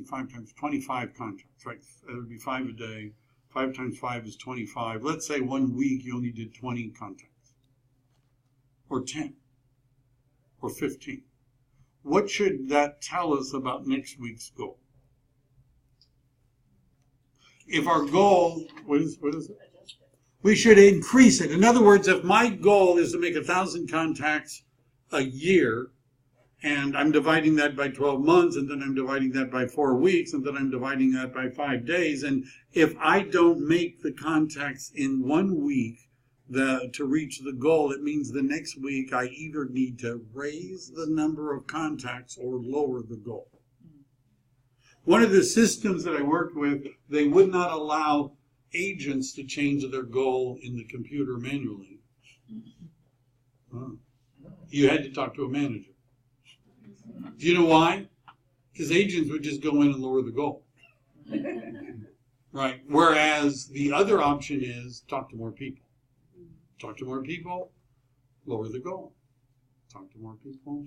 5 times 25 contacts, right? That would be 5 a day. 5 times 5 is 25. Let's say 1 week you only did 20 contacts. Or 10. Or 15. What should that tell us about next week's goal? If our goal, what is it? We should increase it. In other words, if my goal is to make 1,000 contacts a year, and I'm dividing that by 12 months, and then I'm dividing that by 4 weeks, and then I'm dividing that by 5 days, and if I don't make the contacts in 1 week to reach the goal, it means the next week I either need to raise the number of contacts or lower the goal. One of the systems that I worked with, they would not allow agents to change their goal in the computer manually. Oh. You had to talk to a manager. Do you know why? Because agents would just go in and lower the goal. Right. Whereas the other option is talk to more people. Talk to more people, lower the goal. Talk to more people,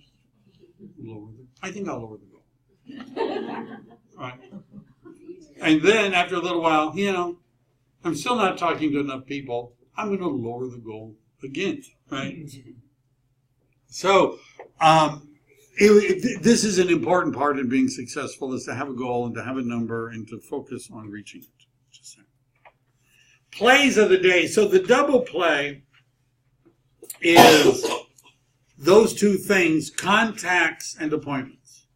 lower the. I think I'll lower the goal. Right. And then after a little while, I'm still not talking to enough people. I'm going to lower the goal again. Right. So, this is an important part in being successful, is to have a goal and to have a number and to focus on reaching it. Plays of the day. So the double play is those two things, contacts and appointments.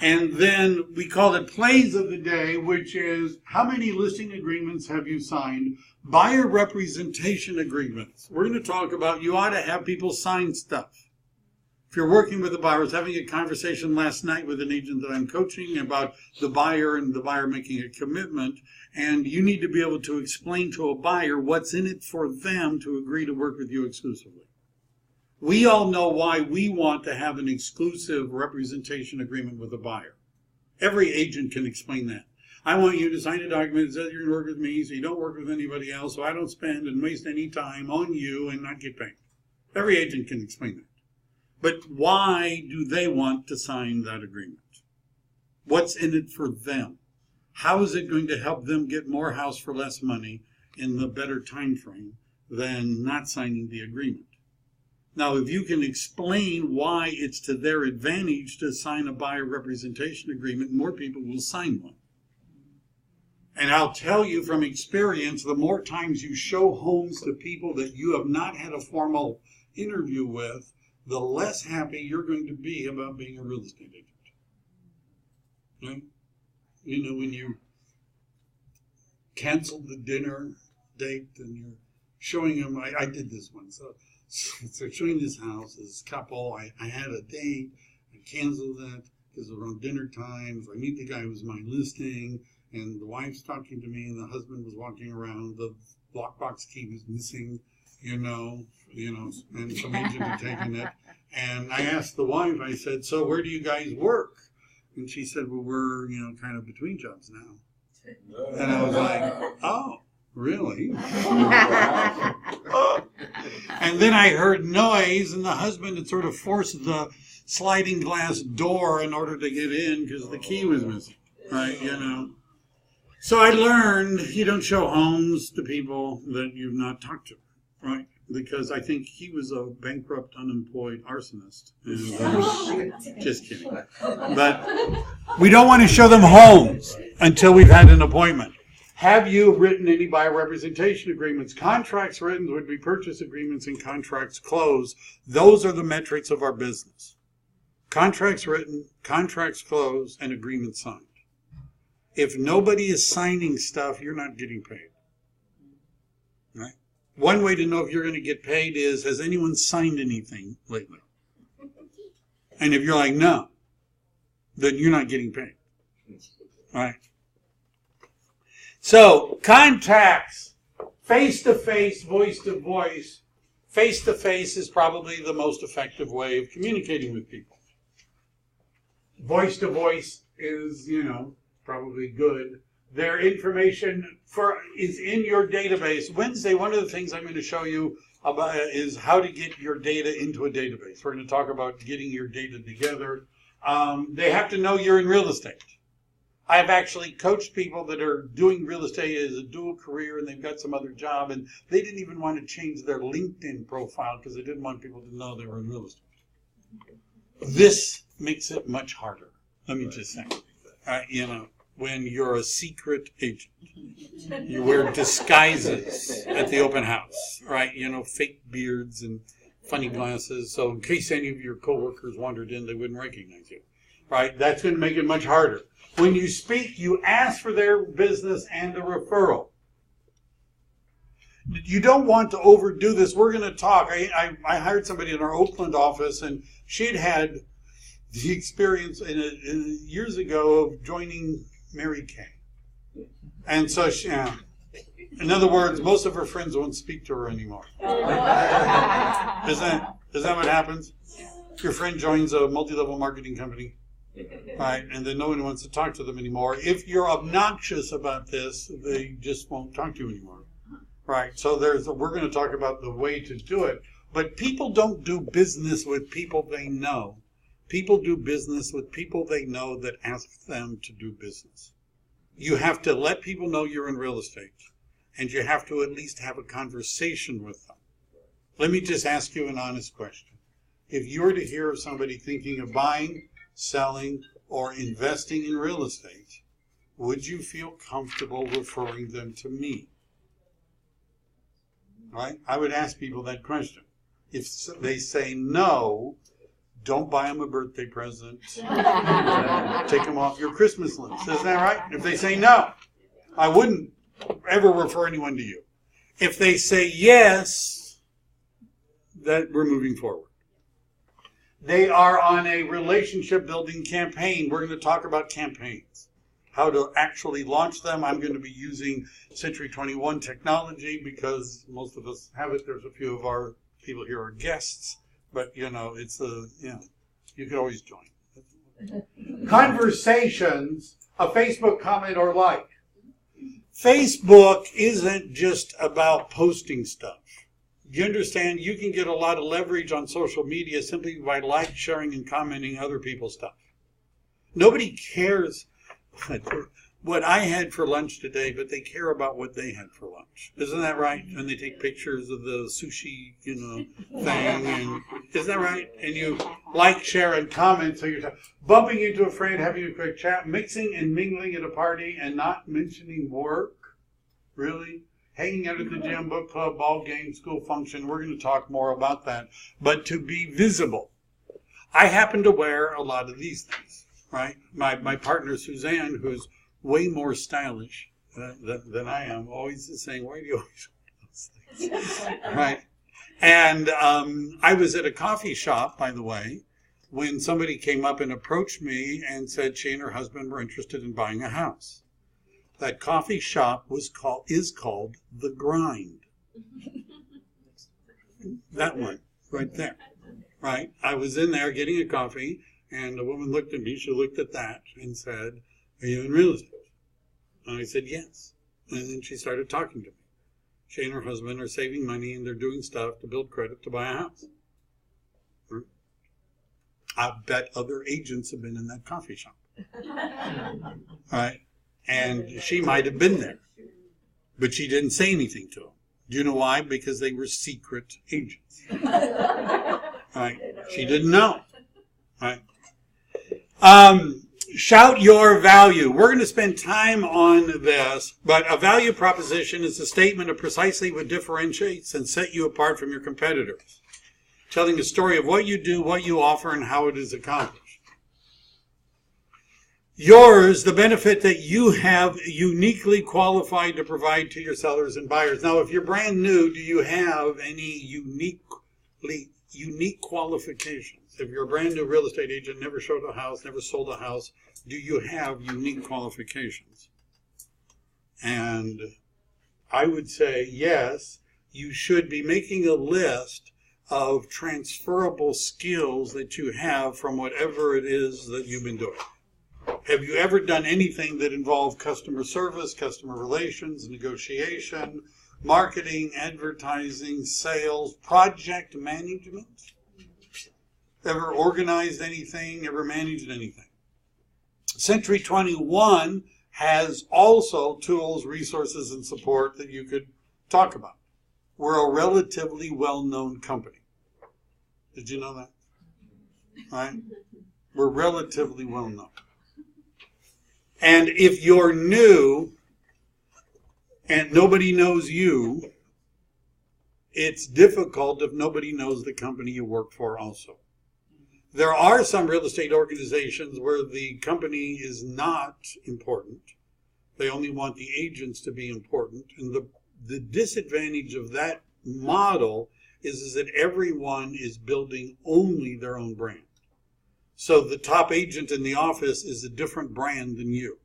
And then we call it plays of the day, which is how many listing agreements have you signed? Buyer representation agreements. We're going to talk about you ought to have people sign stuff. If you're working with a buyer, I was having a conversation last night with an agent that I'm coaching about the buyer and the buyer making a commitment. And you need to be able to explain to a buyer what's in it for them to agree to work with you exclusively. We all know why we want to have an exclusive representation agreement with a buyer. Every agent can explain that. I want you to sign a document that says you're going to work with me so you don't work with anybody else, so I don't spend and waste any time on you and not get paid. Every agent can explain that. But why do they want to sign that agreement? What's in it for them? How is it going to help them get more house for less money in the better time frame than not signing the agreement? Now, if you can explain why it's to their advantage to sign a buyer representation agreement, more people will sign one. And I'll tell you from experience, the more times you show homes to people that you have not had a formal interview with, the less happy you're going to be about being a real estate agent. Right? When you cancel the dinner date and you're showing them, I did this one. So showing this house, this couple, I had a date, I canceled it because it was around dinner time. So I meet the guy who was my listing, and the wife's talking to me, and the husband was walking around. The lockbox key was missing, and some agent had taken it. And I asked the wife, I said, so where do you guys work? And she said, well, we're, kind of between jobs now. And I was like, oh, really? And then I heard noise, and the husband had sort of forced the sliding glass door in order to get in because the key was missing, right? So I learned you don't show homes to people that you've not talked to, right? Because I think he was a bankrupt, unemployed arsonist. And, just kidding. But we don't want to show them homes until we've had an appointment. Have you written any buyer representation agreements? Contracts written would be purchase agreements and contracts closed. Those are the metrics of our business. Contracts written, contracts closed, and agreements signed. If nobody is signing stuff, you're not getting paid. Right? One way to know if you're going to get paid is, has anyone signed anything lately? And if you're like, no, then you're not getting paid. All right. So, contacts, face-to-face, voice-to-voice. Face-to-face is probably the most effective way of communicating with people. Voice-to-voice is, probably good. Their information is in your database. Wednesday, one of the things I'm going to show you about is how to get your data into a database. We're going to talk about getting your data together. They have to know you're in real estate. I've actually coached people that are doing real estate as a dual career and they've got some other job and they didn't even want to change their LinkedIn profile because they didn't want people to know they were in real estate. This makes it much harder. Let me just say, when you're a secret agent, you wear disguises at the open house, right? Fake beards and funny glasses. So in case any of your coworkers wandered in, they wouldn't recognize you, right? That's going to make it much harder. When you speak, you ask for their business and a referral. You don't want to overdo this. We're going to talk. I hired somebody in our Oakland office, and she'd had the experience years ago of joining Mary Kay. And so In other words, most of her friends won't speak to her anymore. Is that what happens? Your friend joins a multi-level marketing company, right? And then no one wants to talk to them anymore. If you're obnoxious about this, they just won't talk to you anymore, right? So we're going to talk about the way to do it. But people don't do business with people they know. People do business with people they know that ask them to do business. You have to let people know you're in real estate, and you have to at least have a conversation with them. Let me just ask you an honest question. If you were to hear of somebody thinking of buying, selling, or investing in real estate, would you feel comfortable referring them to me? Right? I would ask people that question. If they say no, don't buy them a birthday present. Take them off your Christmas list. Isn't that right? If they say no, I wouldn't ever refer anyone to you. If they say yes, that we're moving forward. They are on a relationship building campaign. We're going to talk about campaigns, how to actually launch them. I'm going to be using Century 21 technology because most of us have it. There's a few of our people here are guests, but you can always join. Conversations, a Facebook comment or like. Facebook isn't just about posting stuff. You understand? You can get a lot of leverage on social media simply by like, sharing, and commenting other people's stuff. Nobody cares what I had for lunch today, but they care about what they had for lunch. Isn't that right? And they take pictures of the sushi, thing. And isn't that right? And you like, share, and comment. So you're bumping into a friend, having a quick chat, mixing and mingling at a party, and not mentioning work. Really? Hanging out at the gym, book club, ball game, school function. We're going to talk more about that. But to be visible. I happen to wear a lot of these things, right? My partner, Suzanne, who's way more stylish than I am, always is saying, why do you always wear those things? Right? And I was at a coffee shop, by the way, when somebody came up and approached me and said she and her husband were interested in buying a house. That coffee shop is called The Grind. That one, right there. Right? I was in there getting a coffee, and the woman looked at me. She looked at that and said, are you in real estate? And I said, yes. And then she started talking to me. She and her husband are saving money, and they're doing stuff to build credit to buy a house. I bet other agents have been in that coffee shop. Right? And she might have been there, but she didn't say anything to them. Do you know why? Because they were secret agents. Right? She didn't know. Right? Shout your value. We're going to spend time on this, but a value proposition is a statement of precisely what differentiates and set you apart from your competitors, telling a story of what you do, what you offer, and how it is accomplished. Yours, the benefit that you have uniquely qualified to provide to your sellers and buyers. Now, if you're brand new, do you have any unique qualifications? If you're a brand new real estate agent, never showed a house, never sold a house, do you have unique qualifications? And I would say yes, you should be making a list of transferable skills that you have from whatever it is that you've been doing. Have you ever done anything that involved customer service, customer relations, negotiation, marketing, advertising, sales, project management? Ever organized anything? Ever managed anything? Century 21 has also tools, resources, and support that you could talk about. We're a relatively well-known company. Did you know that? Right? We're relatively well-known. And if you're new and nobody knows you, it's difficult if nobody knows the company you work for also. There are some real estate organizations where the company is not important. They only want the agents to be important. And the disadvantage of that model is that everyone is building only their own brand. So the top agent in the office is a different brand than you,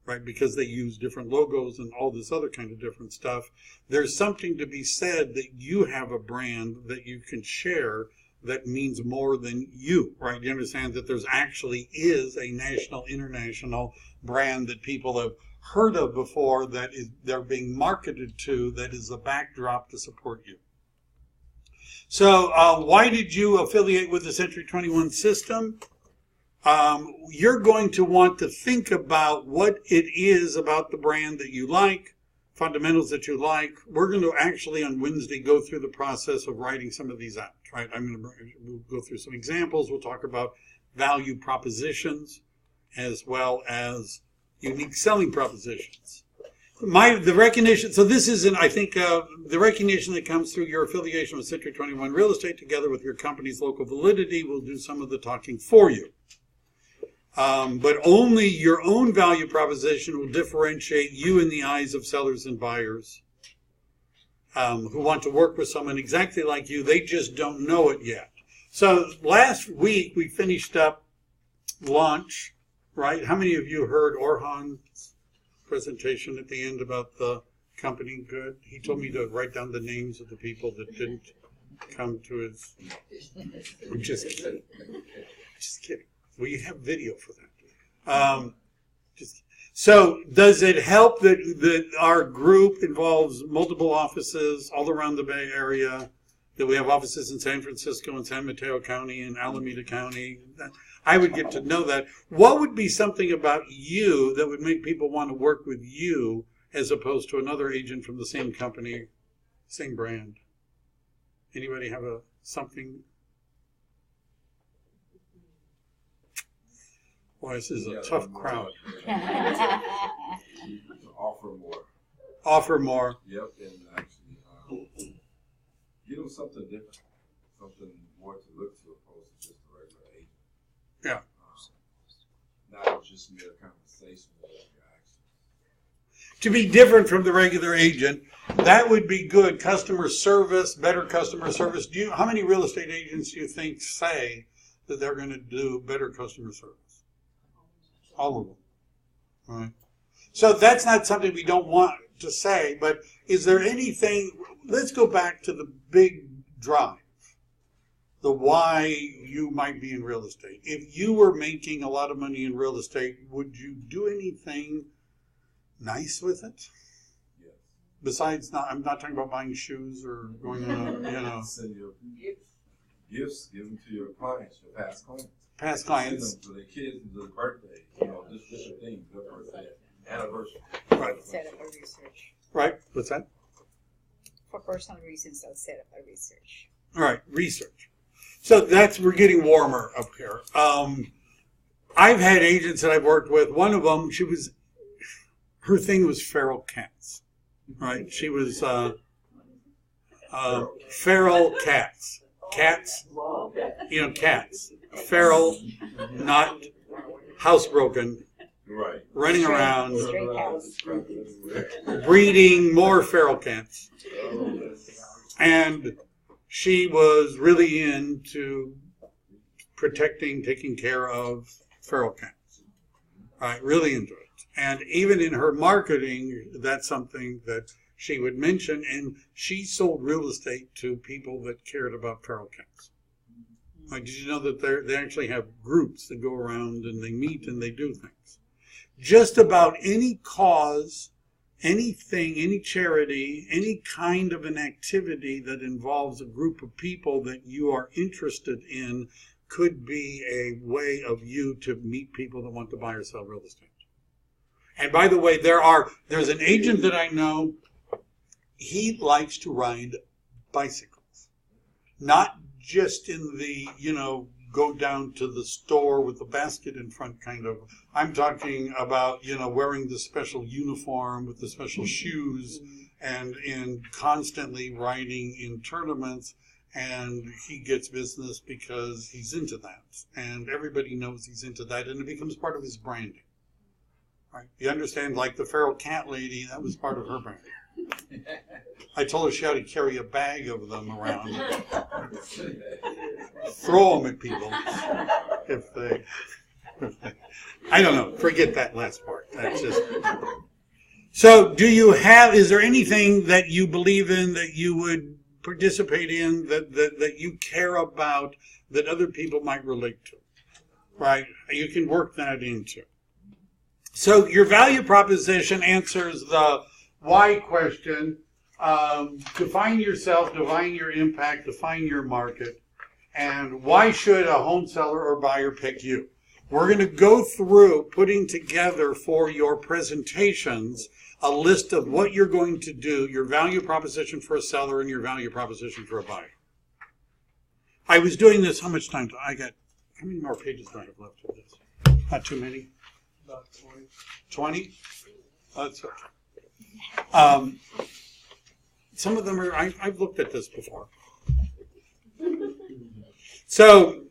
right? Because they use different logos and all this other kind of different stuff. There's something to be said that you have a brand that you can share that means more than you, right? You understand that there's actually is a national, international brand that people have heard of before that is they're being marketed to, that is the backdrop to support you. So why did you affiliate with the Century 21 system? You're going to want to think about what it is about the brand that you like, fundamentals that you like. We're going to actually on Wednesday go through the process of writing some of these out, right? We'll go through some examples. We'll talk about value propositions as well as unique selling propositions. The recognition, so this is, I think, the recognition that comes through your affiliation with Century 21 Real Estate together with your company's local validity will do some of the talking for you. But only your own value proposition will differentiate you in the eyes of sellers and buyers who want to work with someone exactly like you. They just don't know it yet. So last week we finished up launch, right? How many of you heard Orhan's presentation at the end about the company? Good. He told me to write down the names of the people that didn't come to his. I'm just kidding. Just kidding. We have video for that. So does it help that our group involves multiple offices all around the Bay Area, that we have offices in San Francisco and San Mateo County and Alameda County? I would get to know that. What would be something about you that would make people want to work with you as opposed to another agent from the same company, same brand? Anybody have something? Boy, this is a tough crowd. Offer more. Offer more. Yep, and actually give them something different, something more to look to opposed to just a regular agent. Yeah. Not just mere conversation with your actions. To be different from the regular agent, that would be good. Customer service, better customer service. How many real estate agents do you think say that they're going to do better customer service? All of them. All right. So that's not something we don't want to say, but is there anything, let's go back to the big drive, the why you might be in real estate. If you were making a lot of money in real estate, would you do anything nice with it? Yes. Besides, I'm not talking about buying shoes or going on Send your gifts, give them to your clients, your past clients. Past clients. Send them to their kids and their birthday, just different things, their birthday, anniversary. Right. Set up a research. Right. What's that? For personal reasons, I'll set up a research. All right. Research. So we're getting warmer up here. I've had agents that I've worked with. One of them, her thing was feral cats. Right. She was feral cats. Cats. Cats. Feral, not housebroken. Right. Running around, Stray cats. breeding more feral cats. And she was really into protecting, taking care of feral cats. Right, really into it. And even in her marketing, that's something that she would mention. And she sold real estate to people that cared about feral cats. Like, did you know that they actually have groups that go around and they meet and they do things? Just about any cause, anything, any charity, any kind of an activity that involves a group of people that you are interested in could be a way of you to meet people that want to buy or sell real estate. And by the way, there's an agent that I know, he likes to ride bicycles. Not just in the, go down to the store with the basket in front kind of. I'm talking about, wearing the special uniform with the special shoes and constantly riding in tournaments. And he gets business because he's into that. And everybody knows he's into that. And it becomes part of his branding. Right? You understand, like the feral cat lady, that was part of her branding. I told her she had to carry a bag of them around. Throw them at people if they I don't know. Forget that last part. That's just. So, is there anything that you believe in that you would participate in that you care about that other people might relate to? Right? You can work that into. So, your value proposition answers the why question. Define yourself, define your impact, define your market, and why should a home seller or buyer pick you? We're going to go through putting together for your presentations a list of what you're going to do, your value proposition for a seller and your value proposition for a buyer. I was doing this, how much time do I got? How many more pages do I have left of this? Not too many? About 20. 20? That's okay. Some of them are, I've looked at this before. So,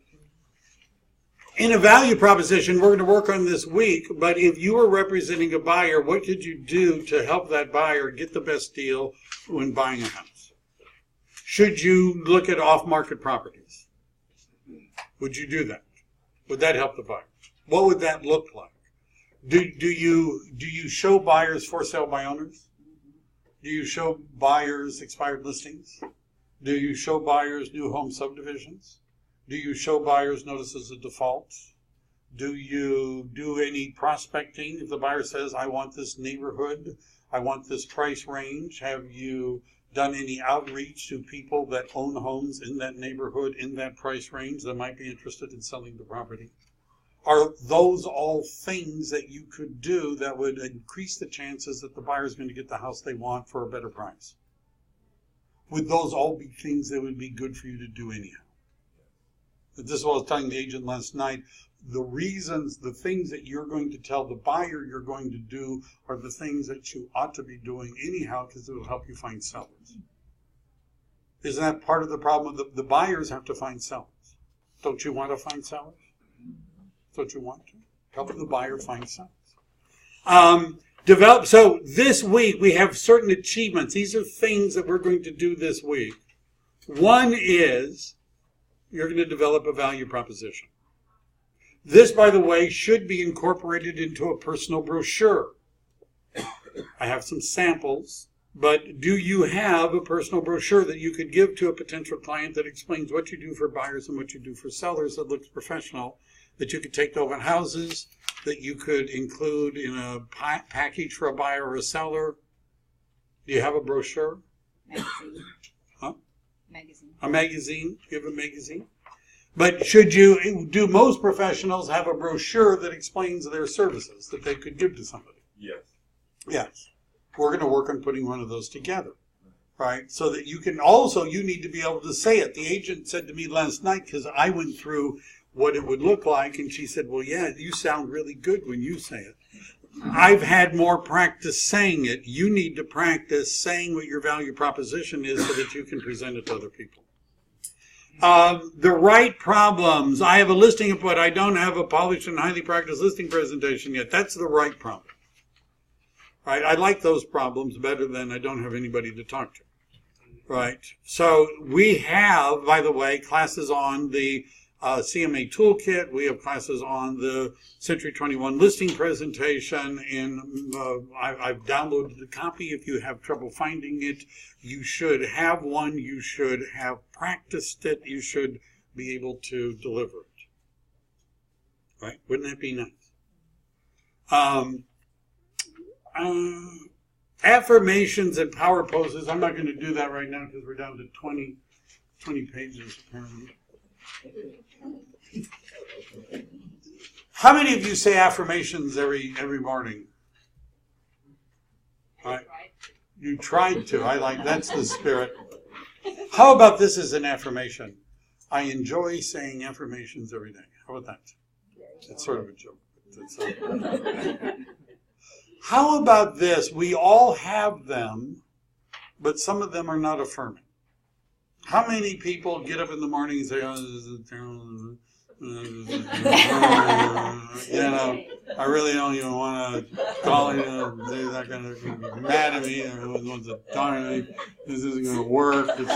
in a value proposition, we're going to work on this week, but if you were representing a buyer, what could you do to help that buyer get the best deal when buying a house? Should you look at off-market properties? Would you do that? Would that help the buyer? What would that look like? Do you show buyers for sale by owners? Do you show buyers expired listings? Do you show buyers new home subdivisions? Do you show buyers notices of default? Do you do any prospecting? If the buyer says, I want this neighborhood, I want this price range, have you done any outreach to people that own homes in that neighborhood, in that price range, that might be interested in selling the property? Are those all things that you could do that would increase the chances that the buyer is going to get the house they want for a better price? Would those all be things that would be good for you to do anyhow? This is what I was telling the agent last night. The things that you're going to tell the buyer you're going to do are the things that you ought to be doing anyhow because it will help you find sellers. Isn't that part of the problem? The buyers have to find sellers. Don't you want to find sellers? Don't you want to? Help the buyer find sellers. So this week we have certain achievements. These are things that we're going to do this week. One is you're going to develop a value proposition. This, by the way, should be incorporated into a personal brochure. I have some samples, but do you have a personal brochure that you could give to a potential client that explains what you do for buyers and what you do for sellers that looks professional, that you could take to open houses, that you could include in a package for a buyer or a seller? Do you have a brochure? Magazine. Huh? Magazine. A magazine? Do you have a magazine? But do most professionals have a brochure that explains their services that they could give to somebody? Yes. Yes. We're going to work on putting one of those together, right? So that you can also, you need to be able to say it. The agent said to me last night, because I went through what it would look like, and she said, well, yeah, you sound really good when you say it. I've had more practice saying it. You need to practice saying what your value proposition is so that you can present it to other people. The right problems. I have a listing, but I don't have a polished and highly practiced listing presentation yet. That's the right problem. Right? I like those problems better than I don't have anybody to talk to. Right? So we have, by the way, classes on the CMA Toolkit. We have classes on the Century 21 listing presentation, and I've downloaded a copy. If you have trouble finding it, you should have one. You should have practiced it. You should be able to deliver it. Right? Wouldn't that be nice? Affirmations and power poses. I'm not going to do that right now because we're down to 20 pages apparently. How many of you say affirmations every morning? Right. You tried to. I like that's the spirit. How about this as an affirmation? I enjoy saying affirmations every day. How about that? It's sort of a joke. How about this? We all have them, but some of them are not affirming. How many people get up in the morning and say, I really don't even want to call you, they're not going to be mad at me, everyone wants to talk to me, this isn't going to work, this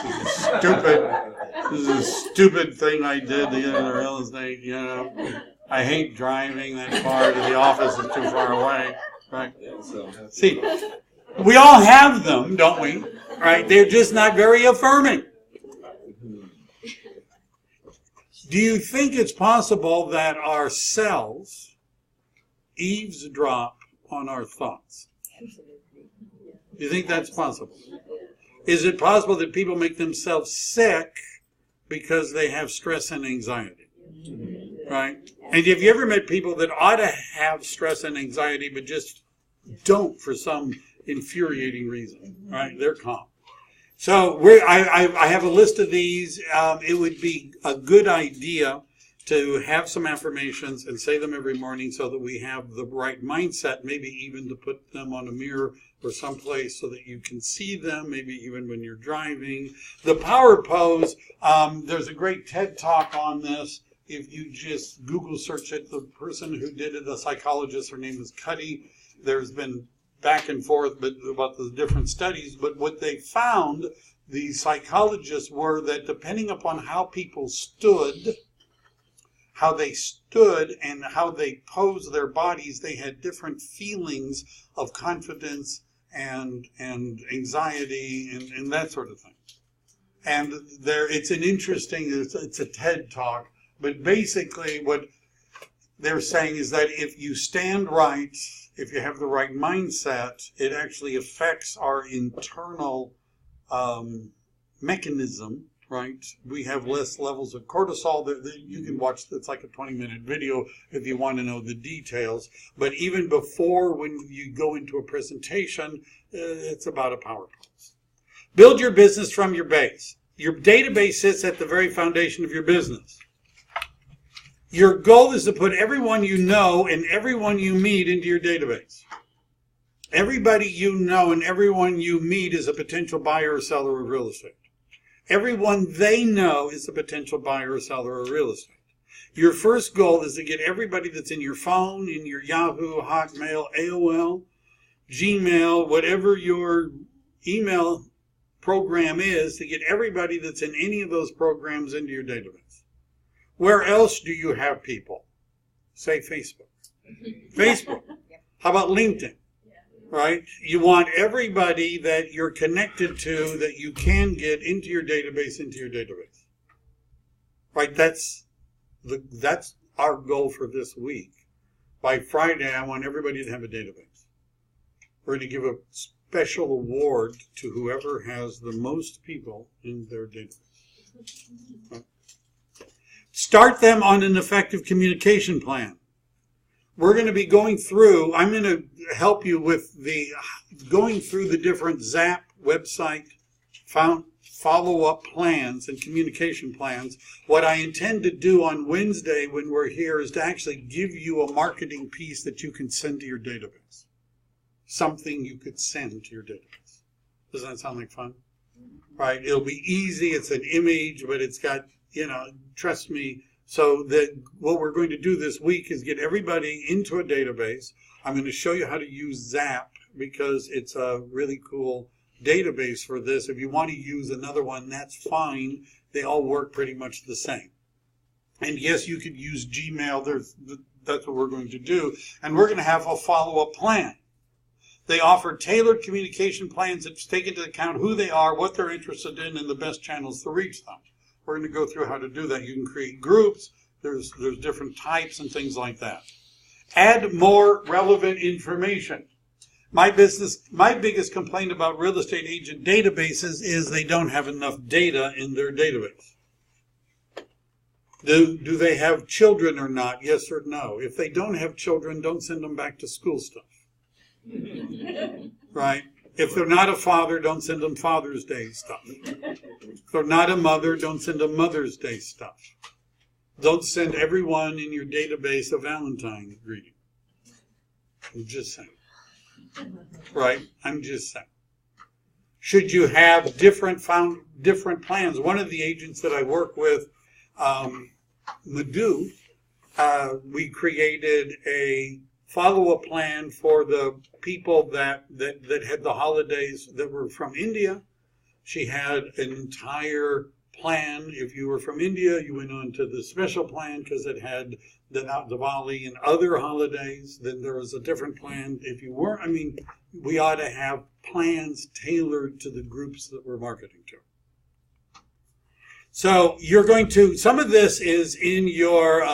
is a stupid thing I did to get into real estate, I hate driving that far to the office, it's too far away. Right? They don't sell them. See, we all have them, don't we? Right? They're just not very affirming. Do you think it's possible that our cells eavesdrop on our thoughts? Absolutely. Do you think that's possible? Is it possible that people make themselves sick because they have stress and anxiety? Right? And have you ever met people that ought to have stress and anxiety but just don't for some infuriating reason? Right? They're calm. So I have a list of these. It would be a good idea to have some affirmations and say them every morning so that we have the right mindset, maybe even to put them on a mirror or someplace so that you can see them, maybe even when you're driving. The power pose, there's a great TED Talk on this. If you just Google search it, the person who did it, a psychologist, her name is Cuddy. There's been back and forth about the different studies, but what they found, the psychologists, were that depending upon how people stood, how they stood and how they posed their bodies, they had different feelings of confidence and anxiety and that sort of thing. And it's an interesting, it's a TED Talk, but basically what they're saying is that if you stand right, if you have the right mindset, it actually affects our internal mechanism, right? We have less levels of cortisol. You can watch, it's like a 20-minute video if you want to know the details. But even before, when you go into a presentation, it's about a power pose. Build your business from your base. Your database sits at the very foundation of your business. Your goal is to put everyone you know and everyone you meet into your database. Everybody you know and everyone you meet is a potential buyer or seller of real estate. Everyone they know is a potential buyer or seller of real estate. Your first goal is to get everybody that's in your phone, in your Yahoo, Hotmail, AOL, Gmail, whatever your email program is, to get everybody that's in any of those programs into your database. Where else do you have people? Say Facebook. Facebook. How about LinkedIn? Right? You want everybody that you're connected to that you can get into your database. Right? That's our goal for this week. By Friday, I want everybody to have a database. We're going to give a special award to whoever has the most people in their database. Right? Start them on an effective communication plan. We're going to be going through, I'm going to help you with going through the different ZAP website follow-up plans and communication plans. What I intend to do on Wednesday when we're here is to actually give you a marketing piece that you can send to your database. Something you could send to your database. Doesn't that sound like fun? Right? It'll be easy. It's an image, but it's got, trust me. So that what we're going to do this week is get everybody into a database. I'm going to show you how to use Zap because it's a really cool database for this. If you want to use another one, that's fine. They all work pretty much the same. And yes, you could use Gmail. That's what we're going to do. And we're going to have a follow-up plan. They offer tailored communication plans that take into account who they are, what they're interested in, and the best channels to reach them. We're going to go through how to do that. You can create groups. There's different types and things like that. Add more relevant information. My biggest complaint about real estate agent databases is they don't have enough data in their database. Do they have children or not? Yes or no. If they don't have children, don't send them back to school stuff. Right? If they're not a father, don't send them Father's Day stuff. If they're not a mother, don't send them Mother's Day stuff. Don't send everyone in your database a Valentine's greeting. I'm just saying. Right? I'm just saying. Should you have different plans? One of the agents that I work with, Madhu, we created a follow-up plan for the people that had the holidays that were from India. She had an entire plan. If you were from India, you went on to the special plan because it had the Diwali and other holidays. Then there was a different plan. If you weren't, I mean, we ought to have plans tailored to the groups that we're marketing to. So you're going to, some of this is in your,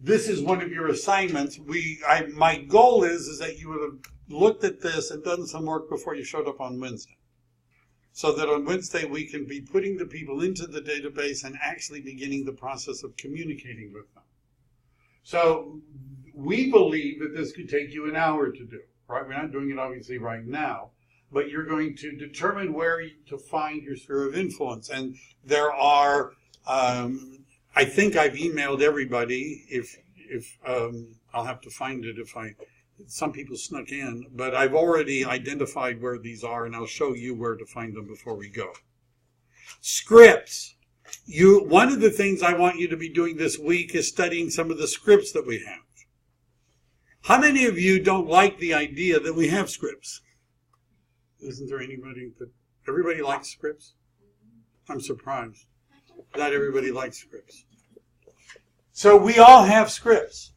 this is one of your assignments. My goal is that you would have looked at this and done some work before you showed up on Wednesday. So that on Wednesday we can be putting the people into the database and actually beginning the process of communicating with them. So we believe that this could take you an hour to do, right? We're not doing it obviously right now, but you're going to determine where to find your sphere of influence. And there are, I think I've emailed everybody. If I'll have to find it some people snuck in, but I've already identified where these are, and I'll show you where to find them before we go. Scripts. One of the things I want you to be doing this week is studying some of the scripts that we have. How many of you don't like the idea that we have scripts? Isn't there anybody that, everybody likes scripts? I'm surprised. Not everybody likes scripts. So we all have scripts.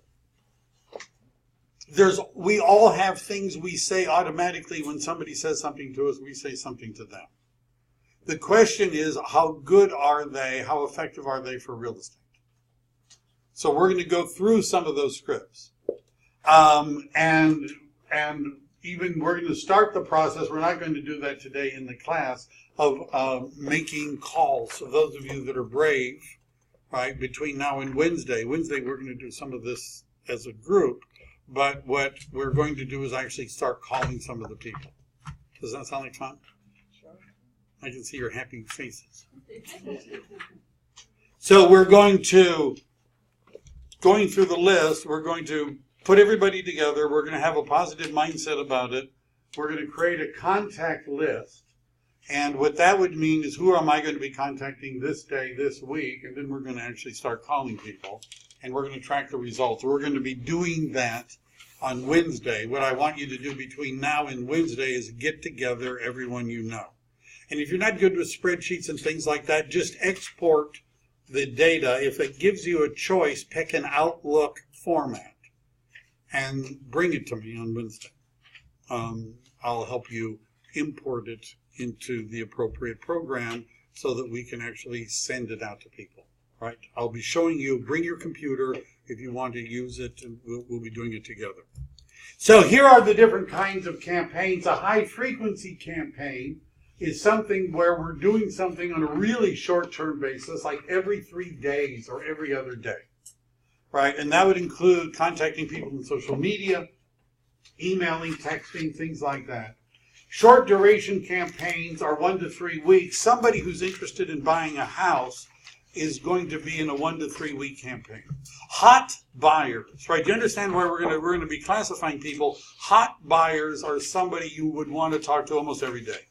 We all have things we say automatically when somebody says something to us, we say something to them. The question is, how good are they? How effective are they for real estate? So we're going to go through some of those scripts. And even we're going to start the process, we're not going to do that today in the class, of making calls. So those of you that are brave, right, between now and Wednesday we're going to do some of this as a group. But what we're going to do is actually start calling some of the people. Does that sound like fun? Sure. I can see your happy faces. So we're going through the list, we're going to put everybody together. We're going to have a positive mindset about it. We're going to create a contact list. And what that would mean is, who am I going to be contacting this day, this week? And then we're going to actually start calling people. And we're going to track the results. We're going to be doing that on Wednesday. What I want you to do between now and Wednesday is get together everyone you know. And if you're not good with spreadsheets and things like that, just export the data. If it gives you a choice, pick an Outlook format and bring it to me on Wednesday. I'll help you import it into the appropriate program so that we can actually send it out to people. Right? I'll be showing you, bring your computer if you want to use it, and we'll be doing it together. So here are the different kinds of campaigns. A high-frequency campaign is something where we're doing something on a really short-term basis, like every 3 days or every other day. Right? And that would include contacting people on social media, emailing, texting, things like that. Short-duration campaigns are 1 to 3 weeks. Somebody who's interested in buying a house is going to be in a 1 to 3 week campaign. Hot buyers, right? Do you understand why we're going to be classifying people? Hot buyers are somebody you would want to talk to almost every day,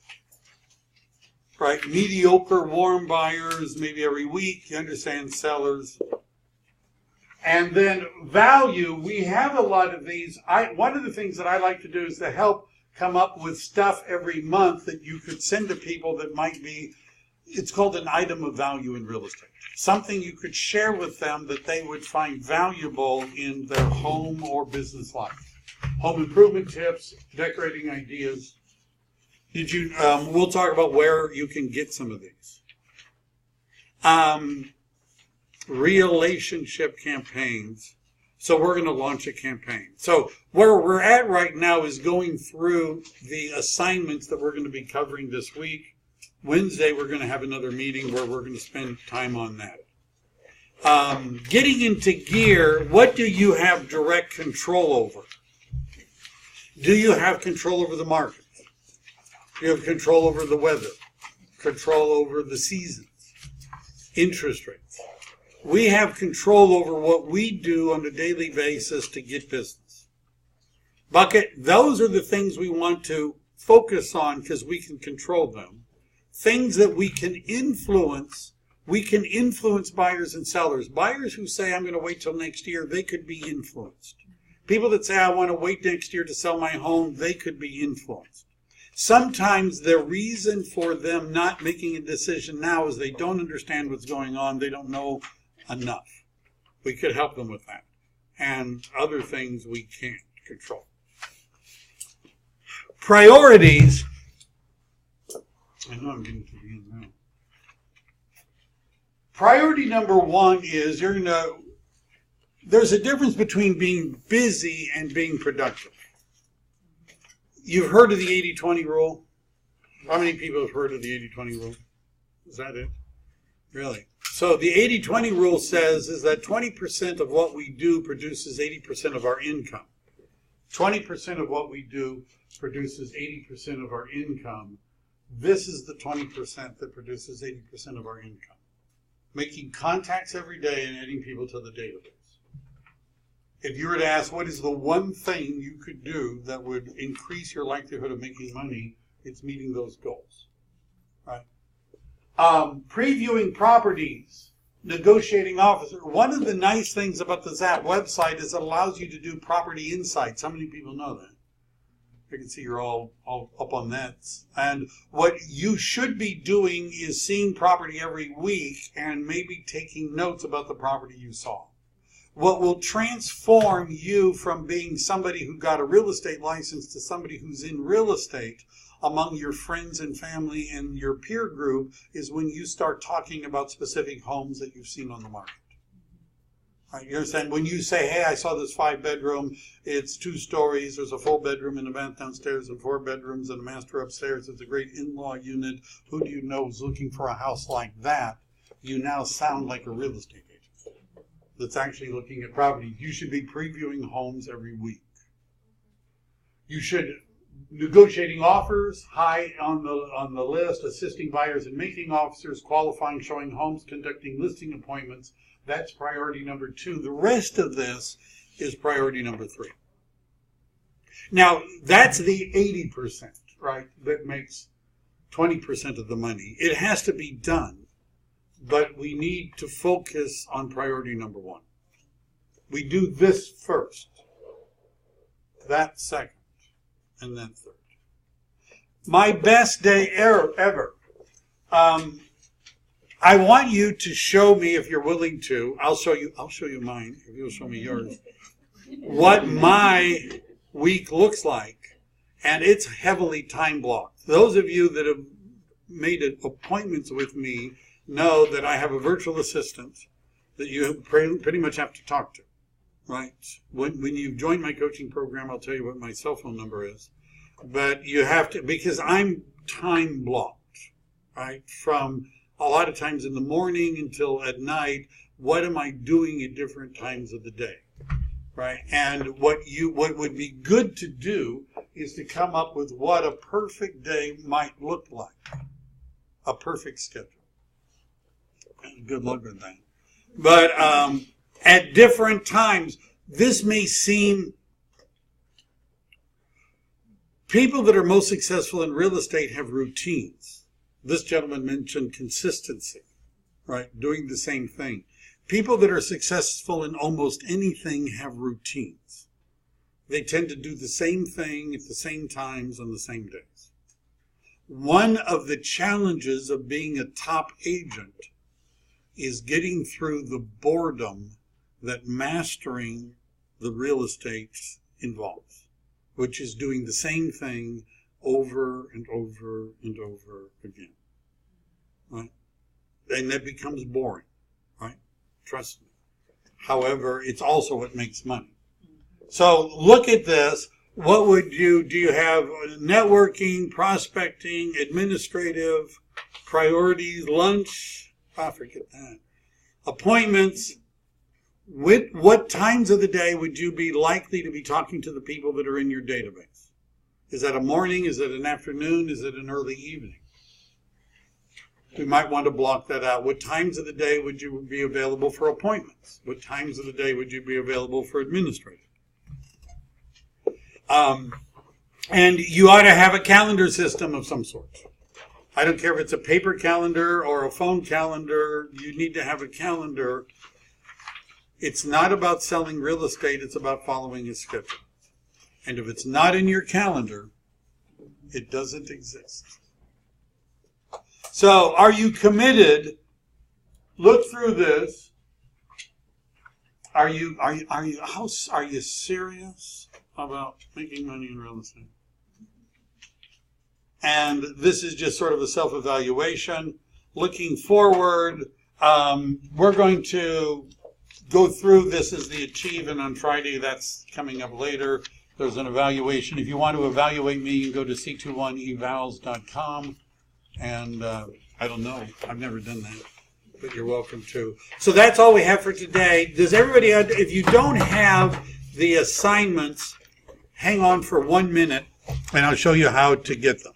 right? Mediocre, warm buyers, maybe every week. You understand, sellers. And then value, we have a lot of these. One of the things that I like to do is to help come up with stuff every month that you could send to people that might be, it's called an item of value in real estate. Something you could share with them that they would find valuable in their home or business life. Home improvement tips, decorating ideas. We'll talk about where you can get some of these. Relationship campaigns. So we're going to launch a campaign. So where we're at right now is going through the assignments that we're going to be covering this week. Wednesday, we're going to have another meeting where we're going to spend time on that. Getting into gear, what do you have direct control over? Do you have control over the market? Do you have control over the weather? Control over the seasons? Interest rates? We have control over what we do on a daily basis to get business. Bucket, those are the things we want to focus on because we can control them. Things that we can influence buyers and sellers. Buyers who say, I'm going to wait till next year, they could be influenced. People that say, I want to wait next year to sell my home, they could be influenced. Sometimes the reason for them not making a decision now is they don't understand what's going on. They don't know enough. We could help them with that. And other things we can't control. Priorities. I know I'm getting to the end now. Priority number one is there's a difference between being busy and being productive. You've heard of the 80-20 rule? How many people have heard of the 80-20 rule? Is that it? Really? So the 80-20 rule says is that 20% of what we do produces 80% of our income. 20% of what we do produces 80% of our income. This is the 20% that produces 80% of our income. Making contacts every day and adding people to the database. If you were to ask what is the one thing you could do that would increase your likelihood of making money, it's meeting those goals. Right? Previewing properties, negotiating officer. One of the nice things about the ZAP website is it allows you to do property insights. How many people know that? I can see you're all up on that. And what you should be doing is seeing property every week and maybe taking notes about the property you saw. What will transform you from being somebody who got a real estate license to somebody who's in real estate among your friends and family and your peer group is when you start talking about specific homes that you've seen on the market. Right, you understand? When you say, hey, I saw this 5-bedroom, it's 2 stories, there's a full bedroom and a bath downstairs and 4 bedrooms and a master upstairs, it's a great in-law unit, who do you know is looking for a house like that? You now sound like a real estate agent that's actually looking at property. You should be previewing homes every week. You should negotiating offers, high on the list, assisting buyers and making offers, qualifying, showing homes, conducting listing appointments. That's priority number 2. The rest of this is priority number 3. Now, that's the 80%, right, that makes 20% of the money. It has to be done, but we need to focus on priority number 1. We do this first, that second, and then third. My best day ever. I want you to show me, if you're willing to, I'll show you mine, if you'll show me yours, what my week looks like. And it's heavily time blocked. Those of you that have made appointments with me know that I have a virtual assistant that you pretty much have to talk to, right? When you join my coaching program, I'll tell you what my cell phone number is. But you have to, because I'm time blocked, right? From a lot of times in the morning until at night, what am I doing at different times of the day, right? And what would be good to do is to come up with what a perfect day might look like, a perfect schedule. Good luck with that. But at different times, this may seem, people that are most successful in real estate have routines. This gentleman mentioned consistency, right? Doing the same thing. People that are successful in almost anything have routines. They tend to do the same thing at the same times on the same days. One of the challenges of being a top agent is getting through the boredom that mastering the real estate involves, which is doing the same thing over and over and over again, right? And that becomes boring, right? Trust me. However, it's also what makes money. So look at this. What would do you have networking, prospecting, administrative, priorities, lunch? Forget that. Appointments. What times of the day would you be likely to be talking to the people that are in your database? Is that a morning? Is it an afternoon? Is it an early evening? We might want to block that out. What times of the day would you be available for appointments? What times of the day would you be available for administrative? And you ought to have a calendar system of some sort. I don't care if it's a paper calendar or a phone calendar. You need to have a calendar. It's not about selling real estate. It's about following a schedule. And if it's not in your calendar, It doesn't exist. So, are you committed? Look through this. Are you serious about making money in real estate? And this is just sort of a self-evaluation. Looking forward, we're going to go through this as the Achieve, and on Friday, that's coming up later. There's an evaluation. If you want to evaluate me, you can go to c21evals.com. And I don't know. I've never done that. But you're welcome to. So that's all we have for today. Does everybody, if you don't have the assignments, hang on for 1 minute, and I'll show you how to get them.